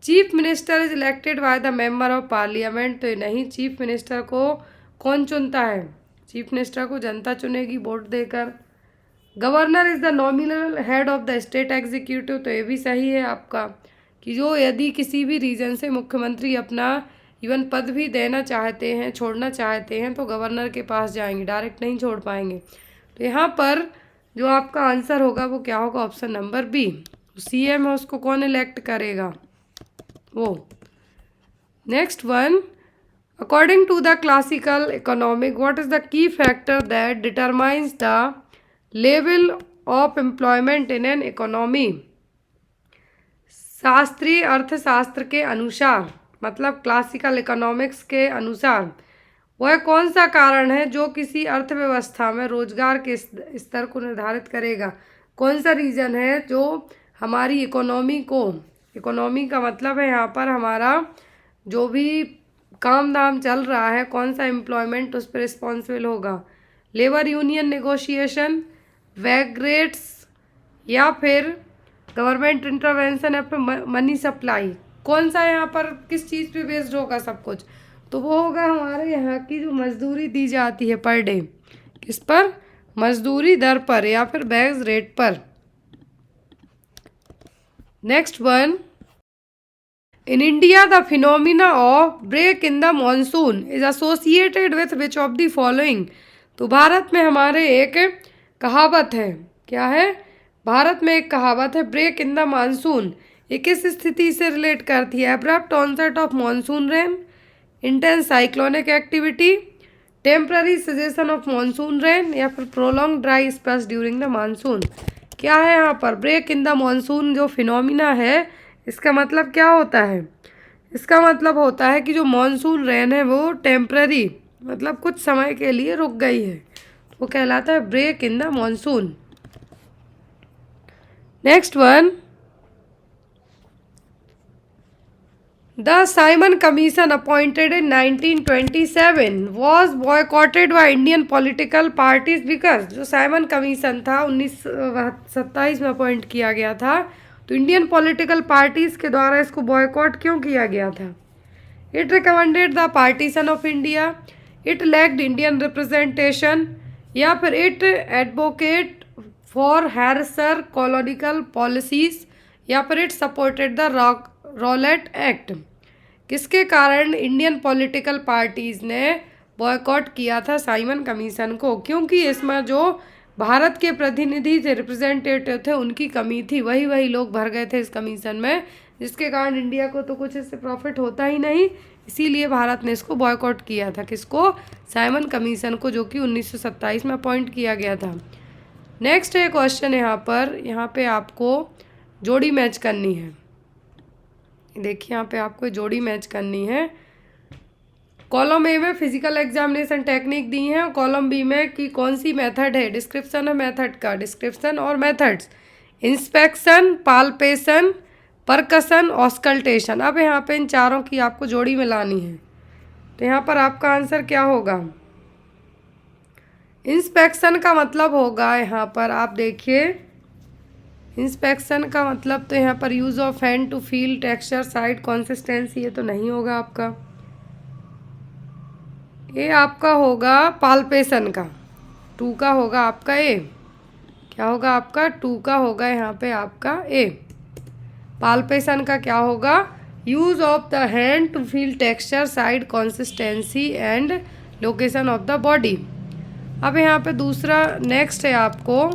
Chief minister is elected by the member of parliament, तो नहीं, चीफ मिनिस्टर को कौन चुनता है? चीफ मिनिस्टर को जनता चुनेगी वोट देकर। Governor is the nominal head of the state executive, तो ये भी सही है आपका कि जो यदि किसी भी रीजन से मुख्यमंत्री अपना इवन पद भी देना चाहते हैं, छोड़ना चाहते हैं, तो गवर्नर के पास जाएंगे, डायरेक्ट नहीं छोड़ पाएंगे। तो यहाँ पर जो आपका आंसर होगा वो क्या होगा? Option number B. CM है उसको कौन इलेक्ट करेगा? वो। Next one, According to the classical economic, what is the key factor that determines the level of employment in an economy? शास्त्रीय अर्थशास्त्र के अनुसार, मतलब क्लासिकल इकोनॉमिक्स के अनुसार, वह कौन सा कारण है जो किसी अर्थव्यवस्था में रोजगार के स्तर को निर्धारित करेगा? कौन सा रीज़न है जो हमारी इकोनॉमी का मतलब है यहाँ पर हमारा जो भी काम धाम चल रहा है, कौन सा एम्प्लॉयमेंट उस पर रिस्पॉन्सिबल होगा? Labour union negotiation, wage rates, या फिर गवर्नमेंट इंटरवेंशन या फिर मनी सप्लाई? कौन सा यहाँ पर किस चीज़ पे बेस्ड होगा सब कुछ? तो वो होगा हमारे यहाँ की जो मजदूरी दी जाती है पर डे, किस पर? मजदूरी दर पर या फिर वेज रेट पर। Next one, in India the phenomena of break in the monsoon is associated with which of the following? तो भारत में हमारे एक कहावत है, क्या है? भारत में एक कहावत है, ब्रेक इन द मानसून। ये किस स्थिति से रिलेट करती है? Abrupt onset of monsoon rain, intense cyclonic activity, temporary cessation of monsoon rain, या फिर prolong dry spells during the monsoon? क्या है यहाँ पर? ब्रेक इन द मॉनसून जो फिनोमिना है, इसका मतलब क्या होता है? इसका मतलब होता है कि जो मॉनसून रेन है वो टेम्पररी, मतलब कुछ समय के लिए रुक गई है, वो कहलाता है break in the monsoon. Next one, the Simon commission appointed in 1927 was boycotted by Indian political parties because? जो साइमन कमीशन था 1927 में अपॉइंट किया गया था, तो इंडियन पॉलिटिकल पार्टीज के द्वारा इसको बॉयकॉट क्यों किया गया था? It recommended the partition of India, it lacked Indian representation, या फिर it advocate for harsher colonial policies, या फिर it supported the Rowlatt Act? किसके कारण इंडियन पॉलिटिकल पार्टीज़ ने बॉयकॉट किया था साइमन कमीशन को? क्योंकि इसमें जो भारत के प्रतिनिधि थे, रिप्रेजेंटेटिव थे, उनकी कमी थी, वही लोग भर गए थे इस कमीशन में, जिसके कारण इंडिया को तो कुछ इससे प्रॉफिट होता ही नहीं, इसीलिए भारत ने इसको बॉयकॉट किया था। किसको? साइमन कमीशन को, जो कि 1927 में अपॉइंट किया गया था। नेक्स्ट है क्वेश्चन यहाँ पे आपको जोड़ी मैच करनी है। देखिए यहाँ पे आपको जोड़ी मैच करनी है। कॉलम ए में फिजिकल एग्जामिनेशन टेक्निक दी है और कॉलम बी में कि कौन सी मेथड है, डिस्क्रिप्शन है मेथड का, डिस्क्रिप्शन और मेथड्स, इंस्पेक्शन, पाल्पेशन, परकसन, ऑस्कल्टेशन। अब यहाँ पे इन चारों की आपको जोड़ी मिलानी है, तो यहाँ पर आपका आंसर क्या होगा? इंस्पेक्शन का मतलब होगा, यहाँ पर आप देखिए, इंस्पेक्शन का मतलब तो यहाँ पर use of hand to feel texture, side, consistency, ये तो नहीं होगा आपका। ये आपका होगा पाल्पेशन का, 2 का होगा आपका ए। क्या होगा आपका? 2 का होगा यहाँ पे आपका ए। पाल्पेशन का क्या होगा? Use of the hand to feel texture, side, consistency and location of the body. अब यहाँ पे दूसरा नेक्स्ट है आपको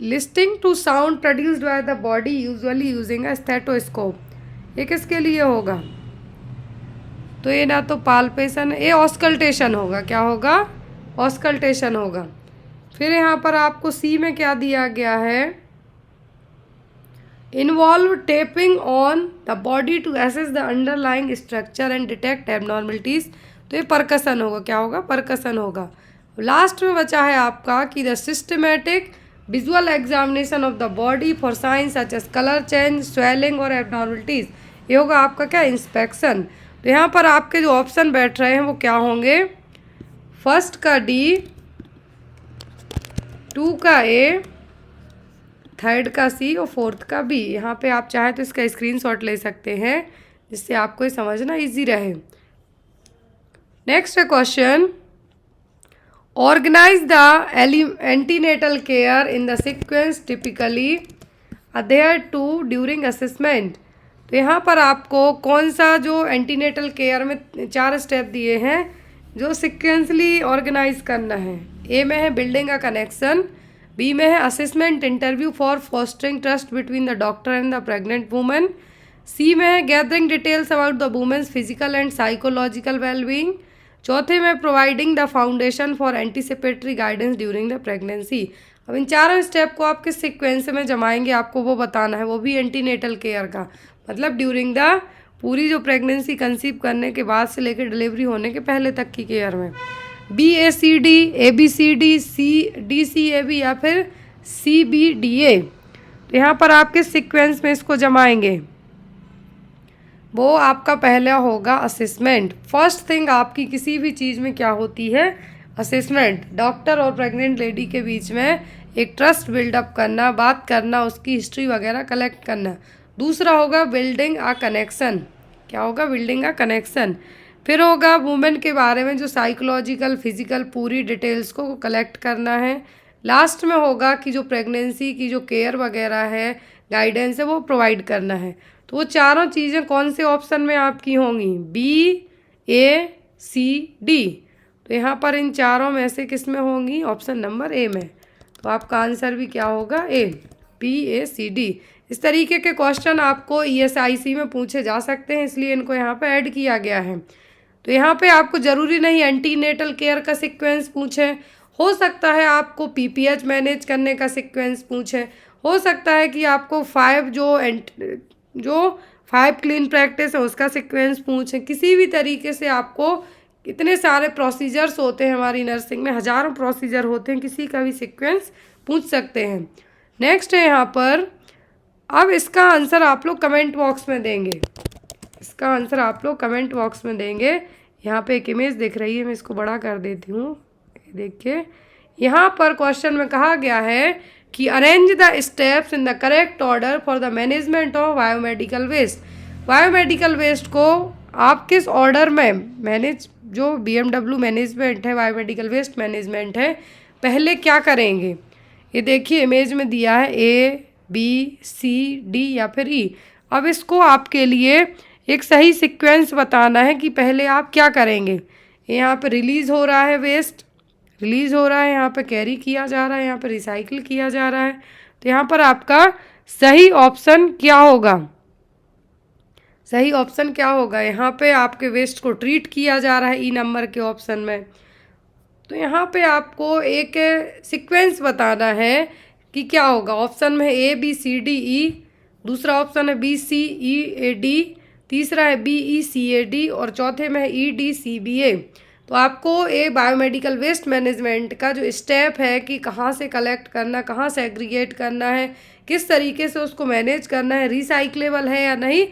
listening to sound produced by the body usually using a stethoscope. ये किसके लिए होगा? तो ये ना तो पाल्पेशन, ये ऑस्कल्टेशन होगा। क्या होगा? ऑस्कल्टेशन होगा। फिर यहाँ पर आपको सी में क्या दिया गया है? Involve tapping on the body to assess the underlying structure and detect abnormalities. तो ये परकसन होगा। क्या होगा? परकसन होगा। लास्ट में बचा है आपका कि the systematic visual examination of the body for signs such as colour change, swelling और एबनॉर्मलिटीज। ये होगा आपका क्या? इंस्पेक्शन। तो यहाँ पर आपके जो ऑप्शन बैठ रहे हैं वो क्या होंगे? फर्स्ट का डी, 2 का ए, थर्ड का सी और फोर्थ का बी। यहाँ पे आप चाहे तो इसका स्क्रीनशॉट ले सकते हैं जिससे आपको ये समझना इजी रहे। नेक्स्ट है question, organise the antenatal care in the sequence typically adhere to during assessment. तो यहाँ पर आपको कौन सा जो एंटीनेटल केयर में 4 स्टेप दिए हैं जो सिक्वेंसली ऑर्गेनाइज करना है। ए में है बिल्डिंग अ कनेक्शन, बी में है assessment interview for fostering trust between the doctor and the pregnant woman, C में है gathering details about the woman's physical and psychological wellbeing. चौथे में providing the foundation for anticipatory guidance during the pregnancy. अब इन चारों step को आप किस सीक्वेंस में जमाएंगे आपको वो बताना है, वो भी एंटीनेटल केयर का, मतलब ड्यूरिंग द पूरी जो प्रेगनेंसी कंसीव करने के बाद से लेकर डिलीवरी होने के पहले तक की केयर में। BACD, ABCD, CDCAB या फिर CBDA। तो यहाँ पर आप किस सीक्वेंस में इसको जमाएंगे, वो आपका पहला होगा असेसमेंट। फर्स्ट थिंग आपकी किसी भी चीज़ में क्या होती है, असेसमेंट। डॉक्टर और प्रेग्नेंट लेडी के बीच में एक ट्रस्ट बिल्डअप करना, बात करना, उसकी हिस्ट्री वगैरह कलेक्ट करना। दूसरा होगा बिल्डिंग अ कनेक्शन। क्या होगा, बिल्डिंग अ कनेक्शन। फिर होगा वुमेन के बारे में जो साइकोलॉजिकल फिजिकल पूरी डिटेल्स को कलेक्ट करना है। लास्ट में होगा कि जो प्रेगनेंसी की जो केयर वगैरह है, गाइडेंस है, वो प्रोवाइड करना है। तो वो चारों चीज़ें कौन से ऑप्शन में आपकी होंगी, BACD। तो यहाँ पर इन चारों में से किस में होंगी, ऑप्शन नंबर ए में। तो आपका आंसर भी क्या होगा, ए, BACD। इस तरीके के क्वेश्चन आपको ESIC में पूछे जा सकते हैं, इसलिए इनको यहाँ पे ऐड किया गया है। तो यहाँ पे आपको ज़रूरी नहीं एंटीनेटल केयर का सीक्वेंस पूछे, हो सकता है आपको PPH मैनेज करने का सीक्वेंस पूछे, हो सकता है कि आपको 5 क्लीन प्रैक्टिस है उसका सीक्वेंस पूछे। किसी भी तरीके से आपको, इतने सारे प्रोसीजर्स होते हैं हमारी नर्सिंग में, हज़ारों प्रोसीजर होते हैं, किसी का भी सीक्वेंस पूछ सकते हैं। नेक्स्ट है यहाँ पर, अब इसका आंसर आप लोग कमेंट बॉक्स में देंगे, इसका आंसर आप लोग कमेंट बॉक्स में देंगे। यहाँ पे एक इमेज दिख रही है, मैं इसको बड़ा कर देती हूँ, देखिए। यहाँ पर क्वेश्चन में कहा गया है कि arrange the steps in the correct order for the management of biomedical waste. Biomedical waste को आप किस ऑर्डर में मैनेज, जो BMW मैनेजमेंट है, बायोमेडिकल वेस्ट मैनेजमेंट है, पहले क्या करेंगे। ये देखिए इमेज में दिया है ABCD या फिर E। अब इसको आपके लिए एक सही सीक्वेंस बताना है कि पहले आप क्या करेंगे। यहाँ पे रिलीज़ हो रहा है वेस्ट, रिलीज़ हो रहा है, यहाँ पे कैरी किया जा रहा है, यहाँ पे रिसाइकिल किया जा रहा है। तो यहाँ पर आपका सही ऑप्शन क्या होगा, सही ऑप्शन क्या होगा, यहाँ पे आपके वेस्ट को ट्रीट किया जा रहा है E नंबर के ऑप्शन में। तो यहाँ पे आपको एक सीक्वेंस बताना है कि क्या होगा। ऑप्शन में है ABCDE, दूसरा ऑप्शन है BCEAD, तीसरा है BECAD और चौथे में है EDCBA। तो आपको ये बायोमेडिकल वेस्ट मैनेजमेंट का जो स्टेप है कि कहाँ से कलेक्ट करना, कहाँ से एग्रीगेट करना है, किस तरीके से उसको मैनेज करना है, रिसाइक्लेबल है या नहीं,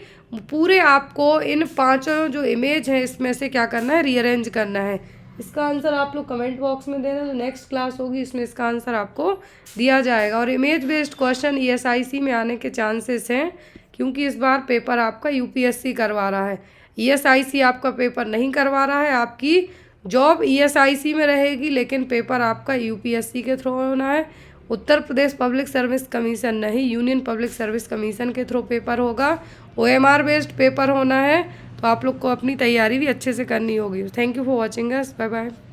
पूरे आपको इन पांचों जो इमेज हैं इसमें से क्या करना है, रीअरेंज करना है। इसका आंसर आप लोग कमेंट बॉक्स में देना, तो नेक्स्ट क्लास होगी इसमें इसका आंसर आपको दिया जाएगा। और इमेज बेस्ड क्वेश्चन ESIC में आने के चांसेस हैं, क्योंकि इस बार पेपर आपका UPSC करवा रहा है, ESIC आपका पेपर नहीं करवा रहा है। आपकी जॉब ESIC में रहेगी, लेकिन पेपर आपका UPSC के थ्रू होना है। Uttar Pradesh public service commission नहीं, यूनियन पब्लिक सर्विस कमीशन के थ्रू पेपर होगा। OMR बेस्ड पेपर होना है, तो आप लोग को अपनी तैयारी भी अच्छे से करनी होगी। Thank you for watching us, bye bye.